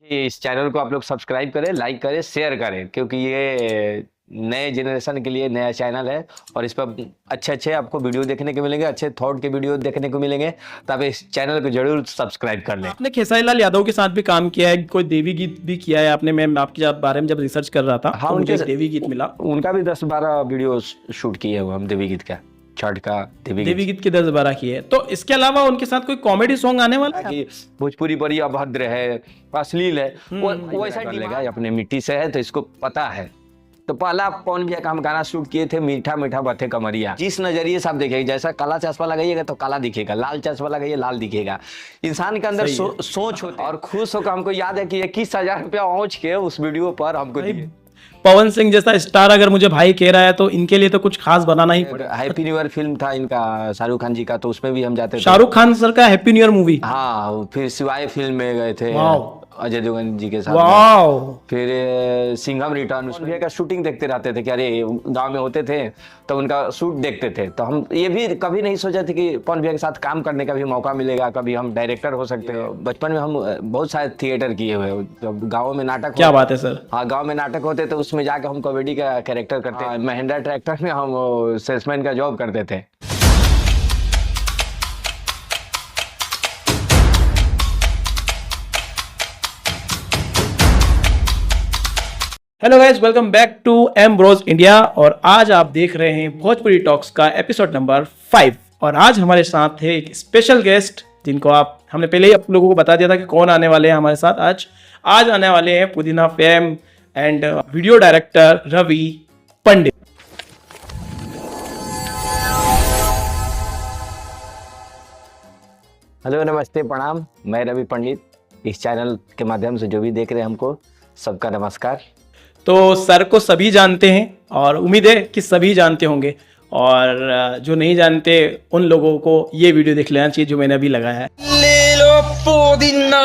इस चैनल को आप लोग सब्सक्राइब करें, लाइक करें, शेयर करें, क्योंकि ये नए जनरेशन के लिए नया चैनल है और इस पर अच्छे आपको वीडियो देखने को मिलेंगे, अच्छे थॉट के वीडियो देखने को मिलेंगे। तो आप इस चैनल को जरूर सब्सक्राइब कर लें। आपने खेसारी लाल यादव के साथ भी काम किया है, कोई देवी गीत भी किया है आपने। मैं आपके बारे में जब रिसर्च कर रहा था हाँ, तो मुझे उनके एक देवी गीत मिला। उनका भी 10-12 वीडियो शूट किए हुए हम देवी गीत का, छठ का देवी गीत के 10-12 किए है। तो इसके अलावा उनके साथ कोई कॉमेडी सॉन्ग आने वाला है? कि भोजपुरी बड़ी अभद्र है, अश्लील है, वो ऐसा लगेगा अपने मिट्टी से है तो इसको पता है। तो पहला पवन भैया का हम गाना शूट किए थे, मीठा मीठा बथे कमरिया। जिस नजरिए से आप देखेंगे, जैसा काला चश्मा लगाइएगा तो काला दिखेगा, लाल चश्मा लगाइए लाल दिखेगा। इंसान के अंदर सोच होती है। और खुश होकर हमको याद है कि 21,000 रुपया पहुंच के उस वीडियो पर हमको दिए। पवन सिंह जैसा स्टार अगर मुझे भाई कह रहा है तो इनके लिए तो कुछ खास बनाना ही पड़ेगा। हैप्पी न्यू ईयर फिल्म था इनका, शाहरुख खान जी का, तो उसमें भी हम जाते थे। शाहरुख खान सर का हैप्पी न्यू ईयर मूवी। हाँ, फिर शिवाय फिल्म में गए थे अजय देवगन जी के साथ। फिर सिंघम रिटर्न, उसमें का शूटिंग देखते रहते थे कि अरे गांव में होते थे तो उनका शूट देखते थे। तो हम ये भी कभी नहीं सोचे थे कि पवन भैया के साथ काम करने का भी मौका मिलेगा, कभी हम डायरेक्टर हो सकते हैं। बचपन में हम बहुत सारे थिएटर किए हुए, जब गाँव में नाटक। क्या बात है सर। हाँ, गाँव में नाटक होते तो उसमें जाकर हम कॉमेडी का कैरेक्टर करते हैं। महिंद्रा ट्रैक्टर में हम सेल्समैन का जॉब करते थे। Hello guys, welcome back to M bros India. और आज आप देख रहे हैं भोजपुरी टॉक्स का एपिसोड नंबर 5। और आज हमारे साथ है एक स्पेशल गेस्ट जिनको हमने पहले ही आप लोगों को बता दिया था कि कौन आने वाले हैं हमारे साथ। आज आने वाले हैं पुदीना fame and video director Ravi Pandit. Hello, नमस्ते, प्रणाम। मैं रवि पंडित। इस चैनल के माध्यम से जो भी देख रहे हैं हमको, सबका नमस्कार। तो सर को सभी जानते हैं और उम्मीद है कि सभी जानते होंगे, और जो नहीं जानते उन लोगों को ये वीडियो देख लेना चाहिए जो मैंने अभी लगाया है। ले लो पुदीना।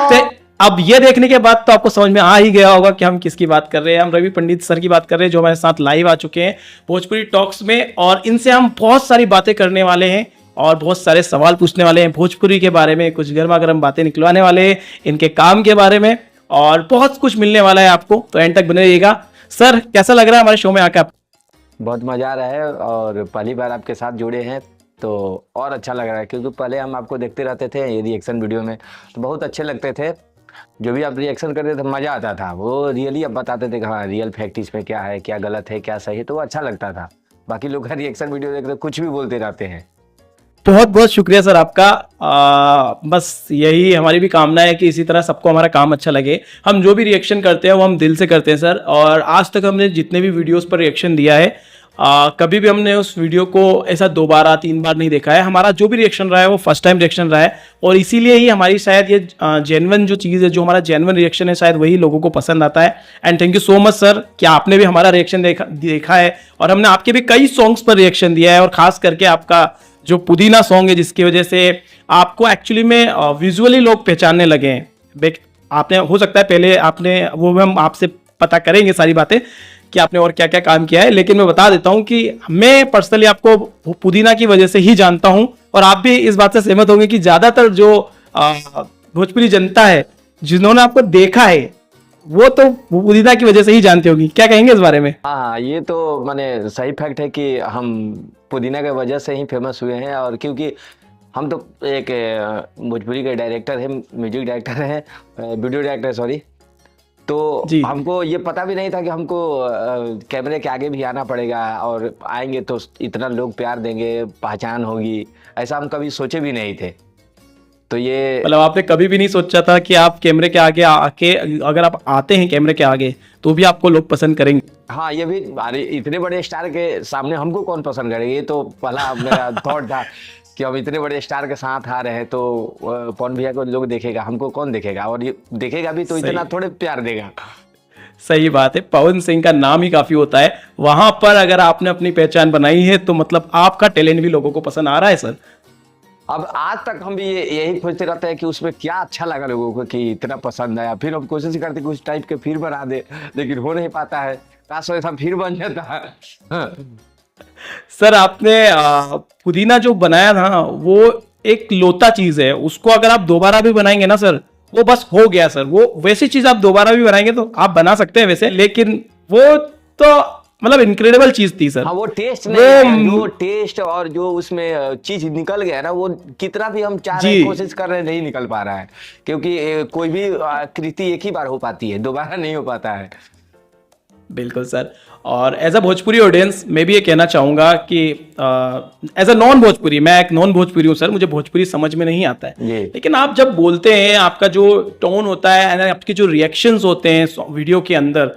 तो अब ये देखने के बाद तो आपको समझ में आ ही गया होगा कि हम किसकी बात कर रहे हैं। हम रवि पंडित सर की बात कर रहे हैं जो हमारे साथ लाइव आ चुके हैं भोजपुरी टॉक्स में, और इनसे हम बहुत सारी बातें करने वाले हैं और बहुत सारे सवाल पूछने वाले हैं भोजपुरी के बारे में, कुछ गर्मा गर्म बातें निकलवाने वाले हैं इनके काम के बारे में, और बहुत कुछ मिलने वाला है आपको। तो एंड तक बने रहिएगा। सर, कैसा लग रहा है हमारे शो में आकर आपको? बहुत मजा आ रहा है और पहली बार आपके साथ जुड़े हैं तो और अच्छा लग रहा है, क्योंकि पहले हम आपको देखते रहते थे ये रिएक्शन वीडियो में, तो बहुत अच्छे लगते थे। जो भी आप रिएक्शन करते थे मज़ा आता था, वो रियली आप बताते थे कि हाँ रियल फैक्ट इसमें क्या है, क्या गलत है, क्या सही है, तो वो अच्छा लगता था। बाकी लोग का रिएक्शन वीडियो देखते कुछ भी बोलते रहते हैं। बहुत बहुत शुक्रिया सर आपका। बस यही हमारी भी कामना है कि इसी तरह सबको हमारा काम अच्छा लगे। हम जो भी रिएक्शन करते हैं वो हम दिल से करते हैं सर। और आज तक हमने जितने भी वीडियोस पर रिएक्शन दिया है, कभी भी हमने उस वीडियो को ऐसा 2 बार 3 बार नहीं देखा है। हमारा जो भी रिएक्शन रहा है वो फर्स्ट टाइम रिएक्शन रहा है, और इसीलिए ही हमारी शायद ये जेन्युइन जो चीज़ है, जो हमारा जेन्युइन रिएक्शन है, शायद वही लोगों को पसंद आता है। And thank you so much sir कि आपने भी हमारा रिएक्शन देखा है, और हमने आपके भी कई सॉन्ग्स पर रिएक्शन दिया है, और खास करके आपका जो पुदीना सॉन्ग है जिसकी वजह से आपको एक्चुअली में विजुअली लोग पहचानने लगे हैं। आपने, हो सकता है पहले आपने, वो हम आपसे पता करेंगे सारी बातें कि आपने और क्या क्या काम किया है, लेकिन मैं बता देता हूं कि मैं पर्सनली आपको पुदीना की वजह से ही जानता हूं, और आप भी इस बात से सहमत होंगे कि ज़्यादातर जो भोजपुरी जनता है जिन्होंने आपको देखा है वो तो पुदीना की वजह से ही जानते होगी। क्या कहेंगे इस बारे में? हाँ, ये तो माने सही फैक्ट है कि हम पुदीना के वजह से ही फेमस हुए हैं। और क्योंकि हम तो एक भोजपुरी के डायरेक्टर है, म्यूजिक डायरेक्टर है, वीडियो डायरेक्टर सॉरी। तो हमको ये पता भी नहीं था कि हमको कैमरे के आगे भी आना पड़ेगा, और आएंगे तो इतना लोग प्यार देंगे, पहचान होगी, ऐसा हम कभी सोचे भी नहीं थे। तो ये मतलब आपने कभी भी नहीं सोचा था कि आप कैमरे के आगे आके, अगर आप आते हैं कैमरे के आगे तो भी आपको लोग पसंद करेंगे? हाँ, ये भी, अरे इतने बड़े स्टार के सामने हमको कौन पसंद करेगा, ये तो पहला मेरा थॉट था कि हम इतने बड़े स्टार के साथ आ रहे हैं तो पवन भैया को लोग देखेगा, हमको कौन देखेगा, और ये देखेगा भी तो इतना थोड़े प्यार देगा। सही बात है, पवन सिंह का नाम ही काफी होता है। वहां पर अगर आपने अपनी पहचान बनाई है तो मतलब आपका टैलेंट भी लोगों को पसंद आ रहा है सर। अब आज तक हम भी यही खोजते रहते हैं कि उसमें क्या अच्छा लगा लोगों को कि इतना पसंद आया, फिर हम कोशिश करते कुछ टाइप के फिर बना दे, लेकिन हो नहीं पाता है। काश ऐसा फिर बन जाता है। हाँ। सर, आपने पुदीना जो बनाया था वो एक लोता चीज है, उसको अगर आप दोबारा भी बनाएंगे ना सर, वो बस हो गया सर। वो वैसी चीज आप दोबारा भी बनाएंगे तो आप बना सकते हैं वैसे, लेकिन वो तो मतलब इनक्रेडिबल चीज थी सर। हाँ, वो टेस्ट नहीं वो आया, जो टेस्ट और जो उसमें चीज निकल गया ना, वो कितना भी हम चाह रहे हैं, जी कोशिश कर रहे हैं, नहीं निकल पा रहा है। क्योंकि कोई भी कृति एक ही बार हो पाती है, दोबारा नहीं हो पाता है। बिल्कुल सर। और एज अ भोजपुरी ऑडियंस मैं भी ये कहना चाहूंगा कि एज अ नॉन भोजपुरी, मैं एक नॉन भोजपुरी हूँ सर, मुझे भोजपुरी समझ में नहीं आता है, जी। लेकिन आप जब बोलते हैं, आपका जो टोन होता है एंड आपके जो रिएक्शंस होते हैं वीडियो के अंदर,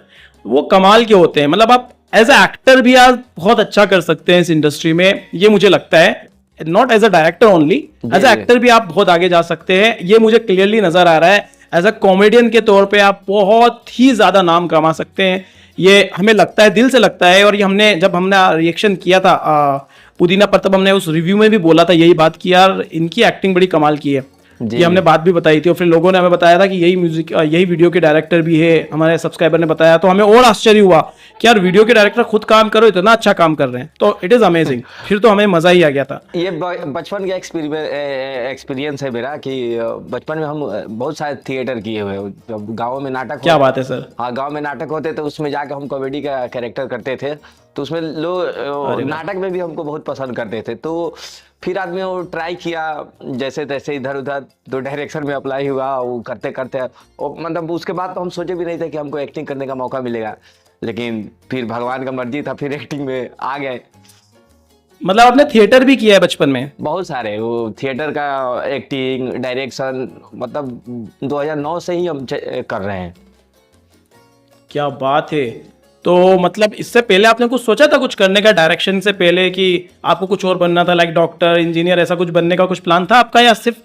वो कमाल के होते हैं। मतलब आप एज अ एक्टर भी आप बहुत अच्छा कर सकते हैं इस इंडस्ट्री में, ये मुझे लगता है। Not as a director only, as a actor भी आप बहुत आगे जा सकते हैं, ये मुझे क्लियरली नजर आ रहा है। एज अ कॉमेडियन के तौर पे आप बहुत ही ज्यादा नाम कमा सकते हैं, ये हमें लगता है, दिल से लगता है। और ये हमने जब हमने रिएक्शन किया था पुदीना पर, तब हमने उस रिव्यू में भी बोला था यही बात कि यार इनकी एक्टिंग बड़ी कमाल की है। जी। ये हमने बात भी बताई थी, और फिर लोगों ने हमें बताया था कि यही म्यूजिक, यही वीडियो के डायरेक्टर भी है, हमारे सब्सक्राइबर ने बताया। तो हमें और आश्चर्य हुआ कि यार वीडियो के डायरेक्टर खुद काम करो, इतना अच्छा काम कर रहे हैं, तो इट इज अमेजिंग। फिर तो हमें मजा ही आ गया था। ये बचपन का एक्सपीरियंस है मेरा कि बचपन में हम बहुत सारे थिएटर किए हुए हैं। जब गाँव में नाटक क्या बात है सर। हाँ, गांव में नाटक होते थे, उसमें जाकर हम कॉमेडी का कैरेक्टर करते थे। तो उसमें लोग नाटक में भी हमको बहुत पसंद करते थे। तो फिर आदमी वो ट्राई किया जैसे तैसे, इधर उधर, तो डायरेक्शन में अप्लाई हुआ। वो करते करते मतलब उसके बाद तो हम सोचे भी नहीं थे कि हमको एक्टिंग करने का मौका मिलेगा, लेकिन फिर भगवान का मर्जी था, फिर एक्टिंग में आ गए। मतलब आपने थिएटर भी किया है बचपन में? बहुत सारे, वो थिएटर का एक्टिंग, डायरेक्शन, मतलब 2009 से ही हम कर रहे हैं। क्या बात है। तो मतलब इससे पहले आपने कुछ सोचा था कुछ करने का डायरेक्शन से पहले, कि आपको कुछ और बनना था, लाइक डॉक्टर, इंजीनियर, ऐसा कुछ बनने का कुछ प्लान था आपका, या सिर्फ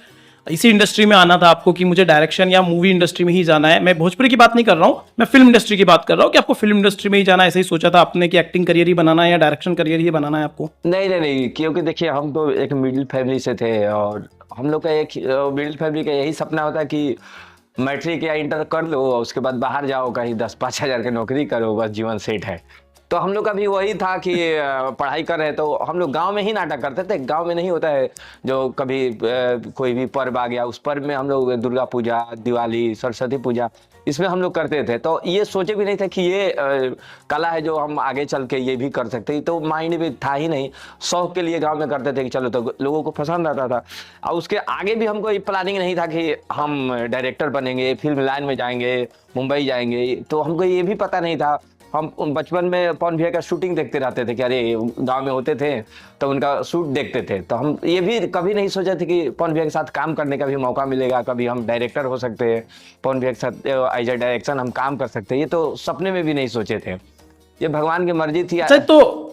इसी इंडस्ट्री में आना था आपको कि मुझे डायरेक्शन या मूवी इंडस्ट्री में ही जाना है? मैं भोजपुरी की बात नहीं कर रहा हूँ, मैं फिल्म इंडस्ट्री की बात कर रहा हूँ, कि आपको फिल्म इंडस्ट्री में ही जाना है, ऐसे ही सोचा था आपने कि एक्टिंग करियर ही बनाना है या डायरेक्शन करियर ही बनाना है आपको? नहीं नहीं नहीं, क्योंकि देखिए हम तो एक मिडिल फैमिली से थे, और हम लोग का एक मिडिल फैमिली का यही सपना होता है कि मैट्रिक या इंटर कर लो, उसके बाद बाहर जाओ, कहीं 10-5 हज़ार की नौकरी करो, बस जीवन सेट है। तो हम लोग का भी वही था कि पढ़ाई कर रहे, तो हम लोग गांव में ही नाटक करते थे। गांव में नहीं होता है जो कभी कोई भी पर्व आ गया, उस पर्व में हम लोग दुर्गा पूजा, दिवाली, सरस्वती पूजा, इसमें हम लोग करते थे। तो ये सोचे भी नहीं थे कि ये कला है जो हम आगे चल के ये भी कर सकते हैं। तो माइंड में था ही नहीं, शौक के लिए गांव में करते थे कि चलो, तो लोगों को पसंद आता था। और उसके आगे भी हमको प्लानिंग नहीं था कि हम डायरेक्टर बनेंगे, फिल्म लाइन में जाएंगे, मुंबई जाएंगे। तो हमको ये भी पता नहीं था। हम बचपन में पवन भैया का शूटिंग देखते रहते थे कि अरे गांव में होते थे तो उनका शूट देखते थे। तो हम ये भी कभी नहीं सोचे थे कि पवन भैया के साथ काम करने का भी मौका मिलेगा, कभी हम डायरेक्टर हो सकते हैं, पवन भैया के साथ एज ए डायरेक्शन हम काम कर सकते हैं। ये तो सपने में भी नहीं सोचे थे, ये भगवान की मर्जी थी। अच्छा, तो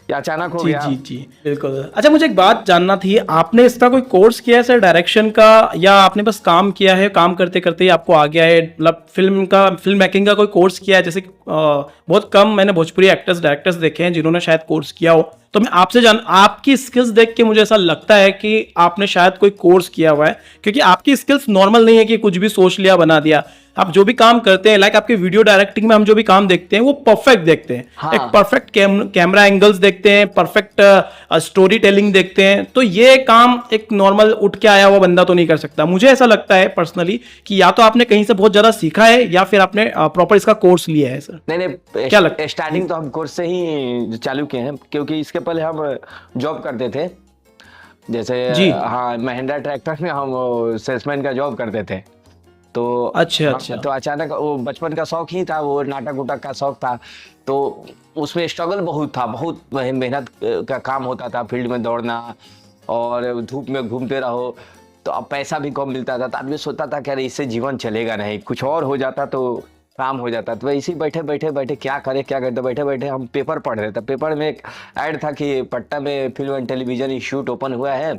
या अचानक हो जी गया। जी जी बिल्कुल। अच्छा, मुझे एक बात जानना थी, आपने इसका कोई कोर्स किया है सर डायरेक्शन का, या आपने बस काम किया है, काम करते करते ही आपको आ गया है? मतलब फिल्म मेकिंग का कोई कोर्स किया है? जैसे बहुत कम मैंने भोजपुरी एक्टर्स डायरेक्टर्स देखे हैं जिन्होंने शायद कोर्स किया हो। तो मैं आपसे आपकी स्किल्स देख के मुझे ऐसा लगता है कि आपने शायद कोई कोर्स किया हुआ है, क्योंकि आपकी स्किल्स नॉर्मल नहीं है कि कुछ भी सोच लिया बना दिया। आप जो भी काम करते हैं, लाइक आपके वीडियो डायरेक्टिंग में हम जो भी काम देखते हैं वो परफेक्ट देखते हैं। हाँ। एक परफेक्ट कैमरा एंगल्स देखते हैं, परफेक्ट स्टोरी टेलिंग देखते हैं। तो ये काम एक नॉर्मल उठ के आया हुआ बंदा तो नहीं कर सकता। मुझे ऐसा लगता है पर्सनली कि या तो आपने कहीं से बहुत ज्यादा सीखा है, या फिर आपने प्रॉपर इसका कोर्स लिया है सर। नहीं, क्या लगता है? स्टार्टिंग तो हम कोर्स से ही चालू किए हैं, क्योंकि इसके पहले हम जॉब करते थे। जैसे जी। हाँ, महिंद्रा ट्रैक्टर में हम सेल्समैन का जॉब करते थे। तो अच्छा। तो अचानक वो बचपन का शौक ही था, वो नाटक उटक का शौक था। तो उसमें स्ट्रगल बहुत था, बहुत मेहनत का काम होता था, फील्ड में दौड़ना और धूप में घूमते रहो। तो अब पैसा भी कम मिलता था, तो आदमी सोचता था कि अरे इससे जीवन चलेगा नहीं, कुछ और हो जाता तो काम हो जाता। तो इसी बैठे बैठे क्या करते, बैठे बैठे हम पेपर पढ़ रहे थे। पेपर में एक ऐड था कि पटना में film and television institute open हुआ है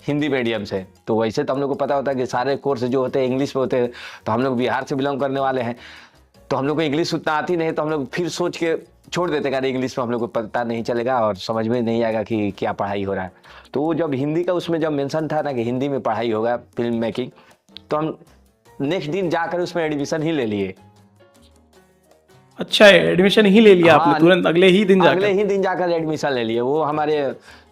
हिंदी मीडियम से। तो वैसे तो हम लोग को पता होता है कि सारे कोर्स जो होते हैं इंग्लिश में होते हैं। तो हम लोग बिहार से बिलोंग करने वाले हैं, तो हम लोग को इंग्लिश उतना आती नहीं। तो हम लोग फिर सोच के छोड़ देते कि अरे इंग्लिश में हम लोग को पता नहीं चलेगा और समझ में नहीं आएगा कि क्या पढ़ाई हो रहा है। तो जब हिंदी का उसमें जब मेंशन था ना कि हिंदी में पढ़ाई होगा फिल्म मेकिंग, तो हम नेक्स्ट दिन जाकर उसमें एडमिशन ही ले लिए। अच्छा, एडमिशन ही ले लिया आपने तुरंत अगले ही दिन अगले जाकर? ही दिन जाकर एडमिशन ले लिए। वो हमारे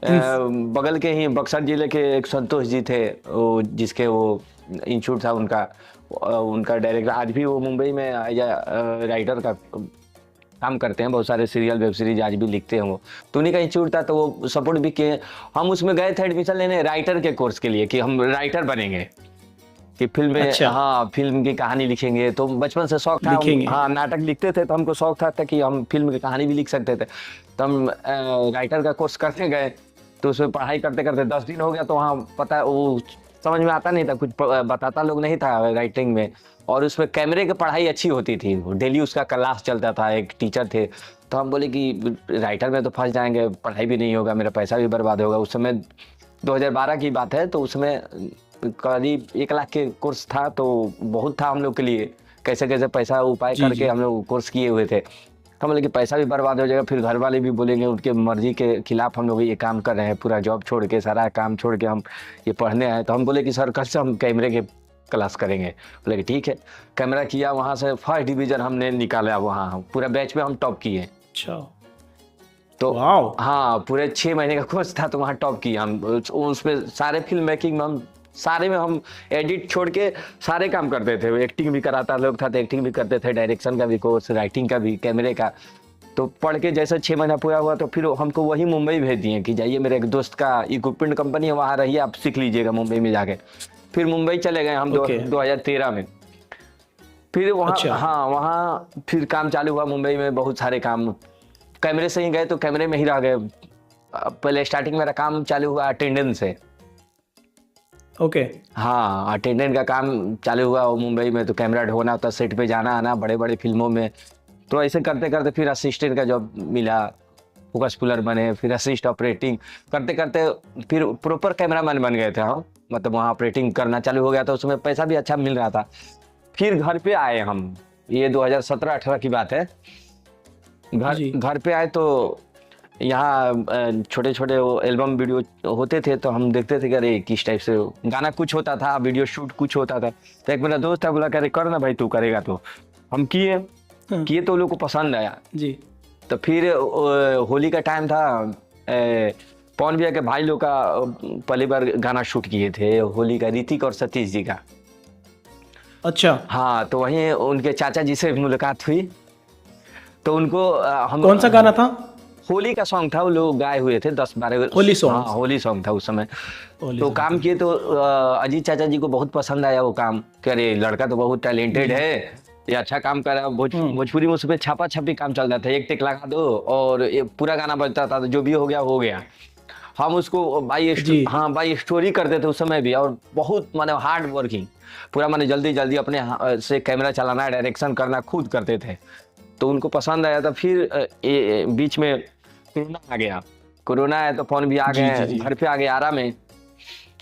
बगल के ही बक्सर जिले के एक संतोष जी थे, वो जिसके वो इंस्टीट्यूट था उनका, उनका डायरेक्टर आज भी वो मुंबई में एज राइटर का काम करते हैं, बहुत सारे सीरियल वेब सीरीज आज भी लिखते हैं वो। तो उन्हीं का इंस्टीट्यूट था, तो वो सपोर्ट भी किए। हम उसमें गए थे एडमिशन लेने राइटर के कोर्स के लिए, कि हम राइटर बनेंगे, कि फिल्म में अच्छा। हाँ फिल्म की कहानी लिखेंगे। तो बचपन से शौक था, लिखेंगे। हाँ नाटक लिखते थे, तो हमको शौक था कि हम फिल्म की कहानी भी लिख सकते थे। तो हम राइटर का कोर्स करते गए। तो उसमें पढ़ाई करते करते 10 दिन हो गया, तो वहाँ पता वो समझ में आता नहीं था, कुछ बताता लोग नहीं था राइटिंग में। और उसमें कैमरे की पढ़ाई अच्छी होती थी, डेली उसका क्लास चलता था, एक टीचर थे। तो हम बोले कि राइटर में तो फंस जाएंगे, पढ़ाई भी नहीं होगा, मेरा पैसा भी बर्बाद होगा। उस समय 2012 की बात है, तो उसमें करीब 1 लाख के कोर्स था, तो बहुत था हम लोग के लिए। कैसे कैसे पैसा उपाय करके हम लोग कोर्स किए हुए थे। हम बोले कि पैसा भी बर्बाद हो जाएगा, फिर घर वाले भी बोलेंगे, उनके मर्जी के खिलाफ हम लोग ये काम कर रहे हैं, पूरा जॉब छोड़ के, सारा काम छोड़ के हम ये पढ़ने आए। तो हम बोले कि सर कल से हम कैमरे के क्लास करेंगे। बोले कि ठीक है। कैमरा किया, वहाँ से फर्स्ट डिवीजन हमने निकाला, वहाँ पूरा बैच में हम टॉप किए। अच्छा, तो वाओ। हाँ पूरे 6 महीने का कोर्स था, तो वहाँ टॉप किया हम। उसमें सारे फिल्म मेकिंग में हम सारे में हम एडिट छोड़ के सारे काम करते थे। एक्टिंग भी कराता लोग था, तो एक्टिंग भी करते थे, डायरेक्शन का भी कोर्स, राइटिंग का भी, कैमरे का। तो पढ़ के जैसे 6 महीना पूरा हुआ, तो फिर हमको वही मुंबई भेज दिए कि जाइए, मेरे एक दोस्त का इक्विपमेंट कंपनी है, वहाँ रहिए, आप सीख लीजिएगा मुंबई में जाके। फिर मुंबई चले गए हम 2013 में। फिर वहाँ अच्छा। हाँ वहाँ फिर काम चालू हुआ मुंबई में, बहुत सारे काम कैमरे से ही गए, तो कैमरे में ही रह गए। पहले स्टार्टिंग मेरा काम चालू हुआ अटेंडेंस से। ओके। हाँ अटेंडेंट का काम चालू हुआ वो मुंबई में, तो कैमरा ढोना होता, सेट पे जाना आना, बड़े बड़े फिल्मों में। तो ऐसे करते करते फिर असिस्टेंट का जॉब मिला, फोकस पुलर बने, फिर असिस्ट ऑपरेटिंग करते करते फिर प्रॉपर कैमरामैन बन गए थे हम। मतलब वहाँ ऑपरेटिंग करना चालू हो गया, तो उसमें पैसा भी अच्छा मिल रहा था। फिर घर पे आए हम, ये 2017-18 की बात है। जी। घर पे आए तो यहाँ छोटे छोटे वो एल्बम वीडियो होते थे, तो हम देखते थे कि अरे किस टाइप से गाना कुछ होता था, वीडियो शूट कुछ होता था। तो एक मेरा दोस्त था, बोला कि अरे कर ना भाई, तू करेगा। तो हम किए तो लोग को पसंद आया। जी। तो फिर होली का टाइम था, पवन भैया के भाई लोग का पहली बार गाना शूट किए थे होली का, ऋतिक और सतीश जी का। अच्छा, हाँ तो वहीं उनके चाचा जी से मुलाकात हुई, तो उनको हम कौन सा गाना था? होली का सॉन्ग था, वो लोग गाए हुए थे 10-12 होली सॉन्ग। हाँ होली सॉन्ग था उस समय। होली तो सॉन्ग काम किए, तो अजीत चाचा जी को बहुत पसंद आया वो काम। कह रहे लड़का तो बहुत टैलेंटेड है, ये अच्छा काम कर रहा है। भोजपुरी में उसमें छापा छपी काम चल रहा था, एक टेक लगा दो और ये पूरा गाना बजता था, तो जो भी हो गया। हम उसको बाई स्टोरी करते थे उस समय भी, और बहुत माने हार्ड वर्किंग, पूरा माने जल्दी जल्दी अपने से कैमरा चलाना, डायरेक्शन करना खुद करते थे। तो उनको पसंद आया था। फिर बीच में कोरोना आ गया, कोरोना आया तो पवन भी आ गए, घर पे आ गए आरा में।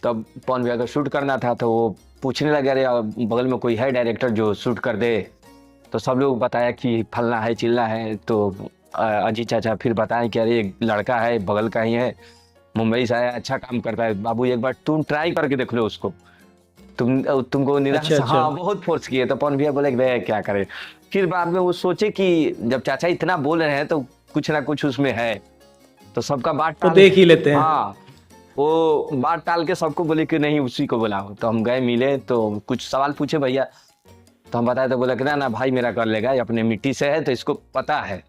तब पवन भैया का शूट करना था, तो वो पूछने लगे अरे बगल में कोई है डायरेक्टर जो शूट कर दे। तो सब लोग बताया कि फलना है चिल्ला है। तो अजीत चाचा फिर बताएं कि अरे एक लड़का है बगल का ही है, मुंबई से आया, अच्छा काम करता है, बाबू एक बार तुम ट्राई करके देख लो उसको, तुमको निराश। अच्छा। हाँ बहुत फोर्स किए। तो पवन भैया बोले भाई क्या करे। फिर बाद में वो सोचे कि जब चाचा इतना बोल रहे हैं तो कुछ ना कुछ उसमें है, तो सबका बात तो देख ही लेते हैं। हाँ वो बात टाल के सबको बोले कि नहीं उसी को बुलाओ। तो हम गए, मिले, तो कुछ सवाल पूछे भैया, तो हम बताए, तो बोला कि ना भाई मेरा कर लेगा, ये अपने मिट्टी से है तो इसको पता है।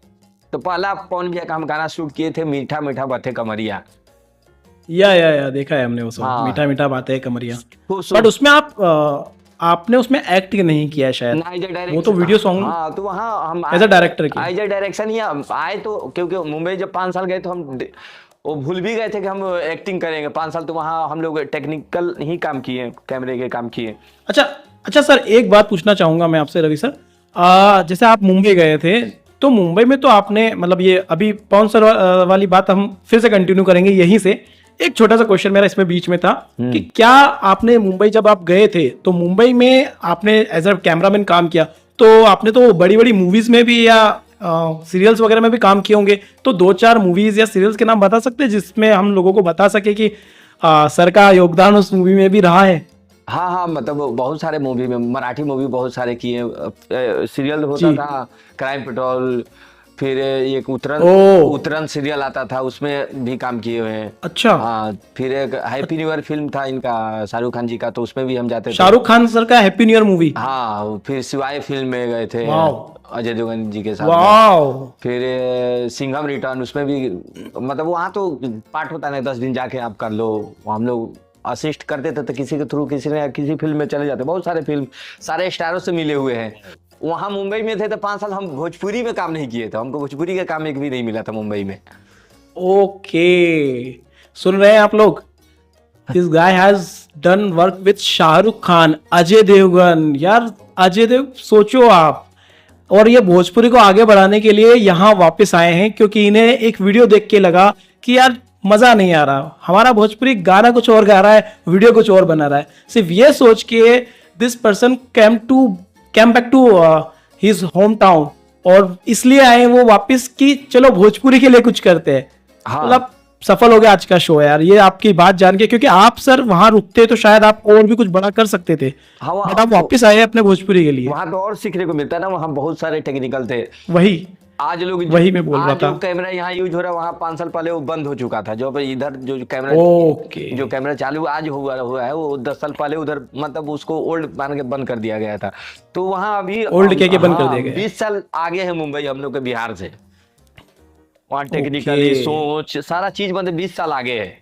तो पहला पवन भैया का हम गाना शूट किए थे, मीठा मीठा बातें कमरिया। या देखा है हमने वो सॉन्ग, हाँ। मीठा मीठा बातें कमरिया। बट उसमें आपने उसमें एक्ट नहीं किया शायद, वो तो वीडियो सॉन्ग। हाँ तो वहाँ हम एज अ डायरेक्टर की, एज अ डायरेक्शन ही हम आए। तो क्योंकि मुंबई जब 5 साल गए, तो हम वो भूल भी गए थे कि हम एक्टिंग करेंगे 5 साल। तो वहाँ हम लोग टेक्निकल ही काम किए, कैमरे के काम किए। अच्छा सर, एक बात पूछना चाहूंगा मैं आपसे रवि सर, जैसे आप मुंबई गए थे, तो मुंबई में तो आपने मतलब ये अभी पवन सर वाली बात हम फिर से कंटिन्यू करेंगे यहीं से। एक छोटा सा क्वेश्चन मेरा इसमें बीच में था कि क्या आपने मुंबई जब आप गए थे, तो मुंबई में आपने एज अ कैमरामैन काम किया, तो आपने तो बड़ी बड़ी मूवीज में भी या सीरियल्स वगैरह में भी काम किए होंगे, तो 2-4 मूवीज या सीरियल्स के नाम बता सकते हैं जिसमें हम लोगों को बता सके कि सर का योगदान उस मूवी में भी रहा है? हाँ हाँ, मतलब बहुत सारे मूवी में, मराठी मूवी बहुत सारे किए, सीरियल होता जी। था क्राइम पेट्रोल, फिर एक उतरन, ओ उतरन सीरियल आता था उसमें भी काम किए हुए हैं। अच्छा। हाँ, फिर एक हैप्पी न्यू ईयर फिल्म था इनका शाहरुख खान जी का, तो उसमें भी हम जाते थे। शाहरुख खान सर का हैप्पी न्यू ईयर मूवी। हाँ, फिर शिवाय फिल्म में गए थे वाओ अजय देवगन जी के साथ में। वाओ। फिर सिंघम रिटर्न, उसमें भी मतलब वहाँ तो पार्ट होता नहीं, 10 दिन जाके आप कर लो। हम लोग असिस्ट करते थे तो किसी के थ्रू किसी ने किसी फिल्म में चले जाते। बहुत सारे फिल्म सारे स्टारों से मिले हुए हैं। वहाँ मुंबई में थे तो 5 साल हम भोजपुरी में काम नहीं किए थे, हमको भोजपुरी का काम एक भी नहीं मिला था मुंबई में। ओके, सुन रहे हैं आप लोग, this guy has done work with Shahrukh Khan, Ajay Devgan. यार अजय देव, सोचो आप। और ये भोजपुरी को आगे बढ़ाने के लिए यहाँ वापस आए हैं क्योंकि इन्हें एक वीडियो देख के लगा कि यार मजा नहीं आ रहा, हमारा भोजपुरी गाना कुछ और गा रहा है, वीडियो कुछ और बना रहा है। सिर्फ ये सोच के this person came back to his home town, और इसलिए आए वो वापस कि चलो भोजपुरी के लिए कुछ करते हैं। हाँ। मतलब सफल हो गया आज का शो यार, ये आपकी बात जान के, क्योंकि आप सर वहां रुकते तो शायद आप और भी कुछ बड़ा कर सकते थे, हाँ, बट आप वापस आए अपने भोजपुरी के लिए। वहाँ तो और सीखने को मिलता है ना, वहाँ बहुत सारे टेक्निकल थे। वही आज लोग वही मैं बोल रहा आज जो था। कैमरा यहाँ यूज हो रहा है, वहाँ 5 साल पहले वो बंद हो चुका था। जो इधर जो कैमरा ओके। जो कैमरा चालू आज हुआ है, वो 10 साल पहले उधर मतलब उसको ओल्ड मान के बंद कर दिया गया था। तो वहाँ अभी ओल्ड कह के बंद कर दिया गया। 20 साल आगे है मुंबई हम लोग के बिहार से। वहाँ टेक्निकली सोच सारा चीज मतलब 20 साल आगे है।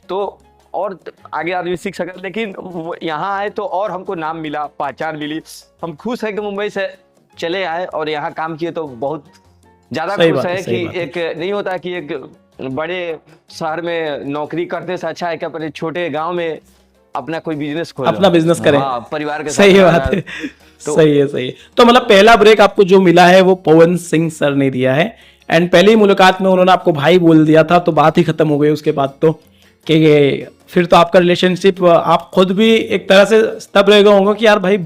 तो और आगे आदमी सीख सके, लेकिन यहाँ आए तो और हमको नाम मिला, पहचान मिली। हम खुश है कि मुंबई से चले आए और यहाँ काम किए, तो बहुत ज्यादा खुश है कि एक नहीं होता कि एक बड़े शहर में नौकरी करने से अच्छा है कि अपने छोटे गांव में अपना कोई बिजनेस खोले, अपना बिजनेस करें। हाँ, परिवार के साथ। सही बात है। तो सही है सही है। तो मतलब पहला ब्रेक आपको जो मिला है वो पवन सिंह सर ने दिया है, एंड पहली मुलाकात में उन्होंने आपको भाई बोल दिया था, तो बात ही खत्म हो गई उसके बाद। तो कि फिर तो आपका रिलेशनशिप, आप खुद भी एक तरह से तब रह गए होंगे कि यार भाई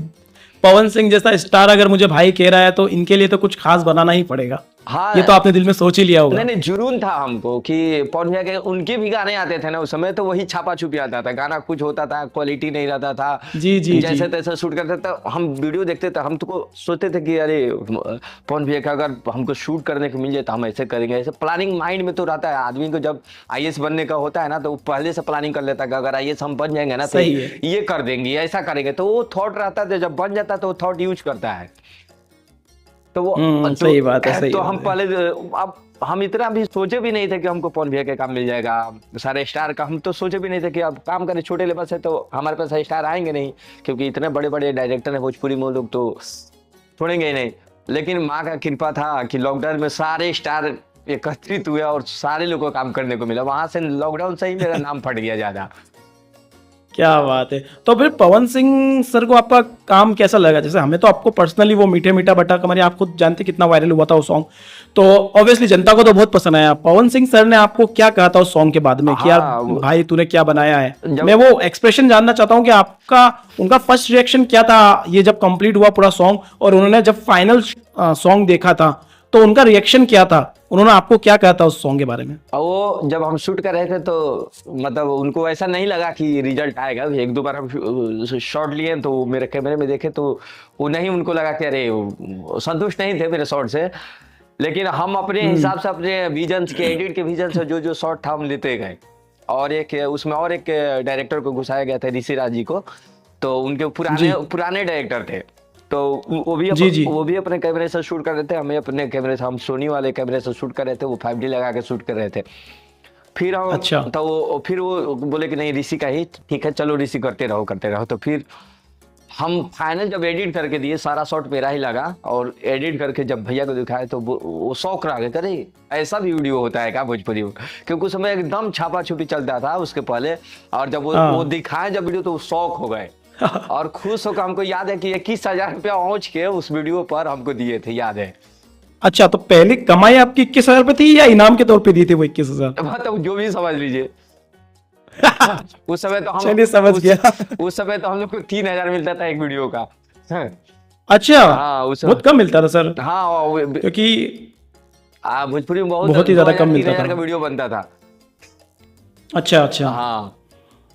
पवन सिंह जैसा स्टार अगर मुझे भाई कह रहा है तो इनके लिए तो कुछ खास बनाना ही पड़ेगा। हाँ, ये तो आपने दिल में सोच ही लिया होगा। नहीं जुनून था हमको कि पवन भैया के उनके भी गाने आते थे ना उस समय, तो वही छापा छुपी आता था, गाना कुछ होता था, क्वालिटी नहीं रहता था, जी जी जैसे तैसे शूट करते थे। हम वीडियो देखते थे, हम तो सोचते थे कि अरे पवन भैया का अगर हमको शूट करने को मिल जाए तो हम ऐसे करेंगे। ऐसे प्लानिंग माइंड में तो रहता है आदमी को, जब आईएएस बनने का होता है ना तो पहले से प्लानिंग कर लेता है कि अगर आईएएस हम बन जाएंगे ना तो ये कर देंगे, ऐसा करेंगे। तो वो थॉट रहता है, जब बन जाता है तो वो थॉट यूज करता है। तो वो सही बात है। सही तो बात हम है। पहले अब हम इतना भी सोचे भी नहीं थे कि हमको पवन भैया का काम मिल जाएगा, सारे स्टार का। हम तो सोचे भी नहीं थे कि अब काम करें छोटे लेवल से तो हमारे पास स्टार आएंगे नहीं, क्योंकि इतने बड़े बड़े डायरेक्टर हैं भोजपुरी में, लोग तो छोड़ेंगे ही नहीं। लेकिन माँ का कृपा था कि लॉकडाउन में सारे स्टार एकत्रित हुए और सारे लोगों को काम करने को मिला। वहां से लॉकडाउन से ही मेरा नाम फट गया ज्यादा। क्या बात है। तो फिर पवन सिंह सर को आपका काम कैसा लगा? जैसे हमें तो आपको पर्सनली वो मीठे मीठा बटा कमरिया, आप खुद जानते कितना वायरल हुआ था वो सॉन्ग, तो ऑब्वियसली जनता को तो बहुत पसंद आया। पवन सिंह सर ने आपको क्या कहा था उस सॉन्ग के बाद में कि यार भाई तूने क्या बनाया है? मैं वो एक्सप्रेशन जानना चाहता हूँ कि आपका उनका फर्स्ट रिएक्शन क्या था ये जब कंप्लीट हुआ पूरा सॉन्ग, और उन्होंने जब फाइनल सॉन्ग देखा था तो उनका रिएक्शन क्या था? उन्होंने आपको क्या कहा था उस सॉन्ग के बारे में? वो जब हम शूट कर रहे थे तो मतलब उनको ऐसा नहीं लगा कि रिजल्ट आएगा। एक दो बार हम शॉट लिए तो मेरे कैमरे में देखे तो वो नहीं, उनको लगा कि अरे संतुष्ट नहीं थे मेरे शॉट से। लेकिन हम अपने हिसाब से अपने विजन के, एडिट के विजन से जो जो शॉट था हम लेते गए। और एक उसमें और एक डायरेक्टर को घुसाया गया था, ऋषि राज जी को। तो उनके पुराने डायरेक्टर थे, तो वो भी अपने कैमरे से शूट कर रहे थे, हमें अपने कैमरे से, हम सोनी वाले कैमरे से शूट कर रहे थे, वो 5D लगा के शूट कर रहे थे। फिर हम अच्छा। तो फिर वो बोले कि नहीं ऋषि का ही ठीक है, चलो ऋषि करते रहो। तो फिर हम फाइनल जब एडिट करके दिए, सारा शॉट मेरा ही लगा, और एडिट करके जब भैया को दिखाया तो वो शौक रह गए, अरे ऐसा भी वीडियो होता है क्या भोजपुरी में? क्योंकि उस समय एकदम छापा छुपी चलता था उसके पहले, और जब वो दिखाए जब वीडियो तो शौक हो गए और खुश होकर। हमको याद है कि 21,000 रुपया पहुंच के उस वीडियो पर हमको दिए थे, याद है। अच्छा, तो पहले कमाई आपकी 21,000 रुपए थी या इनाम के तौर पे दिए थे वो 21,000? मतलब जो भी समझ लीजिए। उस समय तो हम चलिए समझ गया। उस समय तो हम लोग को 3,000 मिलता था एक वीडियो का। अच्छा। हाँ, बहुत कम मिलता था सर। हाँ, क्योंकि भोजपुरी में बहुत ही ज्यादा कम मिलता था। 3,000 का वीडियो बनता था। अच्छा। हाँ,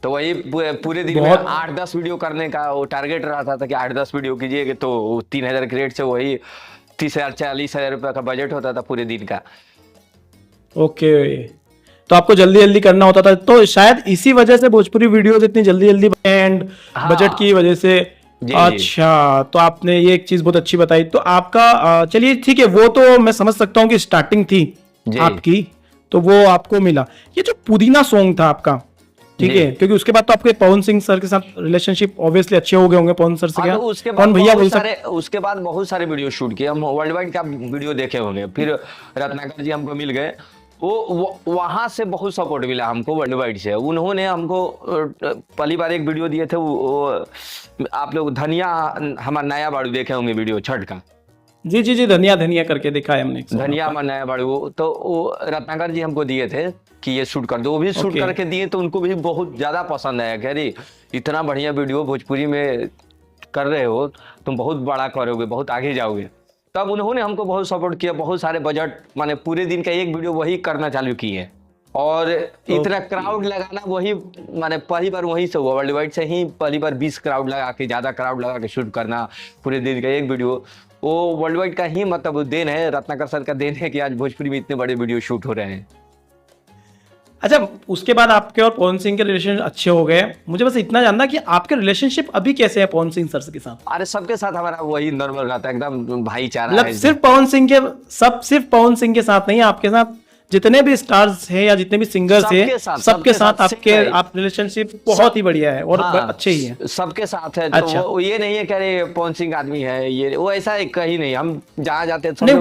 तो वही पूरे दिन में 8-10 वीडियो करने का वो टारगेट रहा था कि 8-10 वीडियो कीजिएगा तो 3,000 क्रेडिट से वही 30,000 40,000 रुपये का बजट होता था पूरे दिन का। ओके, तो आपको जल्दी जल्दी करना होता था, तो शायद इसी वजह से भोजपुरी वीडियोस इतनी जल्दी जल्दी एंड बजट की वजह से। अच्छा, तो आपने ये एक चीज बहुत अच्छी बताई। तो आपका चलिए ठीक है, वो तो मैं समझ सकता हूँ कि स्टार्टिंग थी आपकी, तो वो आपको मिला। ये जो पुदीना सॉन्ग था आपका, ठीक है, क्योंकि उसके बाद तो आपके पवन सिंह सर के साथ रिलेशनशिप ऑब्वियसली अच्छे हो गए होंगे पवन सर से। क्या कौन भैया बोल सकते? उसके बाद बहुत सारे वीडियो शूट किए हम, वर्ल्ड वाइड का वीडियो देखे होंगे। फिर रत्नाकर जी हमको मिल गए, वो वहां से बहुत सपोर्ट मिला हमको वर्ल्ड वाइड से। उन्होंने हमको पहली बार एक वीडियो दिए थे, वो आप लोग धनिया हमारा नया बाड़ू देखे होंगे वीडियो छठ का। जी जी जी, धनिया धनिया करके देखा है हमने, धनिया हमारा नया बाड़ू। तो वो रत्नाकर जी हमको दिए थे कि ये शूट कर दो, वो भी शूट करके दिए, तो उनको भी बहुत ज्यादा पसंद आया। कह रही इतना बढ़िया वीडियो भोजपुरी में कर रहे हो, तुम बहुत बड़ा करोगे, बहुत आगे जाओगे। तब उन्होंने हमको बहुत सपोर्ट किया, बहुत सारे बजट, माने पूरे दिन का एक वीडियो वही करना चालू किए। और इतना क्राउड लगाना वही, माने पहली बार वहीं से हुआ, वर्ल्ड वाइड से ही पहली बार 20 क्राउड लगा के, ज्यादा क्राउड लगा के शूट करना पूरे दिन का एक वीडियो। वो वर्ल्ड वाइड का ही मतलब देन है, रत्नाकर सर का देन है कि आज भोजपुरी में इतने बड़े वीडियो शूट हो रहे हैं। अच्छा, उसके बाद आपके और पवन सिंह के रिलेशन अच्छे हो गए। मुझे बस इतना जानना कि आपके रिलेशनशिप अभी कैसे है पवन सिंह सर के साथ? अरे सबके साथ हमारा वही नॉर्मल रहता है, एकदम भाईचारा मतलब है। सिर्फ पवन सिंह के साथ नहीं, आपके साथ जितने भी स्टार्स हैं या जितने भी सिंगर्स हैं, सबके साथ आप रिलेशनशिप बहुत ही बढ़िया है और अच्छे ही है। सबके साथ है। अच्छा। तो ये नहीं है कि पवन सिंह आदमी है, ये वो ऐसा कहीं नहीं। हम जहाँ जाते हैं नहीं,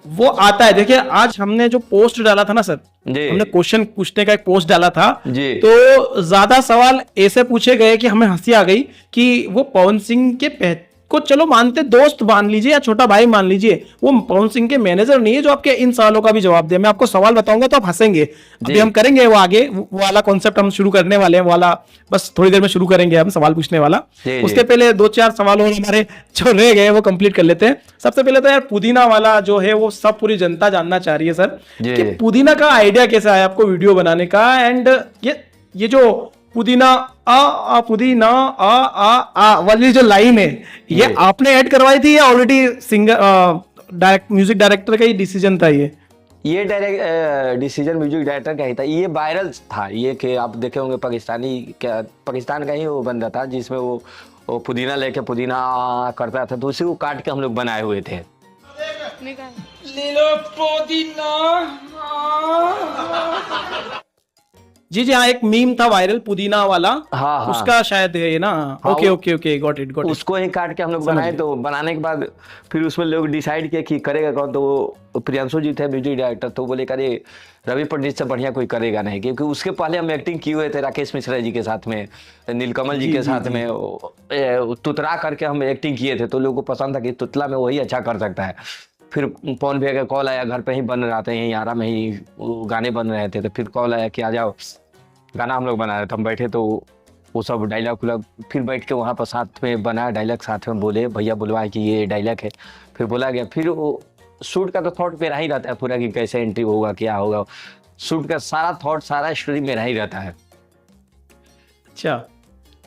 वो आता है। देखिए, आज हमने जो पोस्ट डाला था ना सर, हमने क्वेश्चन पूछने का एक पोस्ट डाला था, तो ज्यादा सवाल ऐसे पूछे गए कि हमें हंसी आ गई कि वो पवन सिंह के को चलो मानते दोस्त मान लीजिए या छोटा भाई मान लीजिए, वो पवन सिंह के मैनेजर नहीं है जो आपके इन सवालों का भी जवाब दे। मैं आपको सवाल बताऊंगा तो आप हंसेंगे। अभी हम करेंगे वो आगे वाला कॉन्सेप्ट हम शुरू करने वाले हैं, वाला बस थोड़ी देर में शुरू करेंगे हम सवाल पूछने वाला। उसके पहले 2-4 सवाल और हमारे जो रह गए वो कंप्लीट कर लेते हैं। सबसे पहले तो यार पुदीना वाला जो है वो सब पूरी जनता जानना चाह रही है सर कि पुदीना का आइडिया कैसे आया आपको वीडियो बनाने का। एंड ये जो पुदीना पुदीना आ वाली जो लाइन है, ये आपने ऐड करवाई थी या ऑलरेडी सिंगर म्यूजिक डायरेक्टर का ही डिसीजन था? ये डायरेक्ट डिसीजन म्यूजिक डायरेक्टर का ही था। ये वायरल था, ये कि आप देखे होंगे पाकिस्तान का ही वो बंदा था जिसमें वो पुदीना लेके पुदीना करता था, तो उसी को काट के हम लोग बनाए हुए थे। ले लो पुदीना। जी जी हाँ, एक मीम था वायरल पुदीना वाला। हाँ, उसका शायद है ना। Okay okay okay, got it. उसको ही काट के हम लोग बनाए। तो बनाने के बाद फिर उसमें लोग डिसाइड किए कि करेगा कौन, तो वो प्रियांशु जी थे म्यूजिक डायरेक्टर। तो बोले करे रवि पंडित से बढ़िया कोई करेगा नहीं, क्योंकि उसके पहले हम एक्टिंग किए हुए थे राकेश मिश्रा जी के साथ में, नीलकमल जी के साथ में, तुतरा करके हम एक्टिंग किए थे। तो लोगों को पसंद था कि तुतला में वही अच्छा कर सकता है। फिर पवन भैया का कॉल आया, घर पे ही बन रहा था, यहीं आरा में ही गाने बन रहे थे। तो फिर कॉल आया कि आ जाओ गाना हम लोग बना रहे थे। हम बैठे तो वो सब डायलॉग फिर बैठ के वहाँ पर साथ में बना डायलॉग, साथ में बोले भैया बुलवाए कि ये डायलॉग है, फिर बोला गया। फिर वो शूट का तो थॉट मेरा ही रहता है पूरा कि कैसे एंट्री होगा, क्या होगा। शूट का सारा थॉट, सारा स्टोरी मेरा ही रहता है। अच्छा,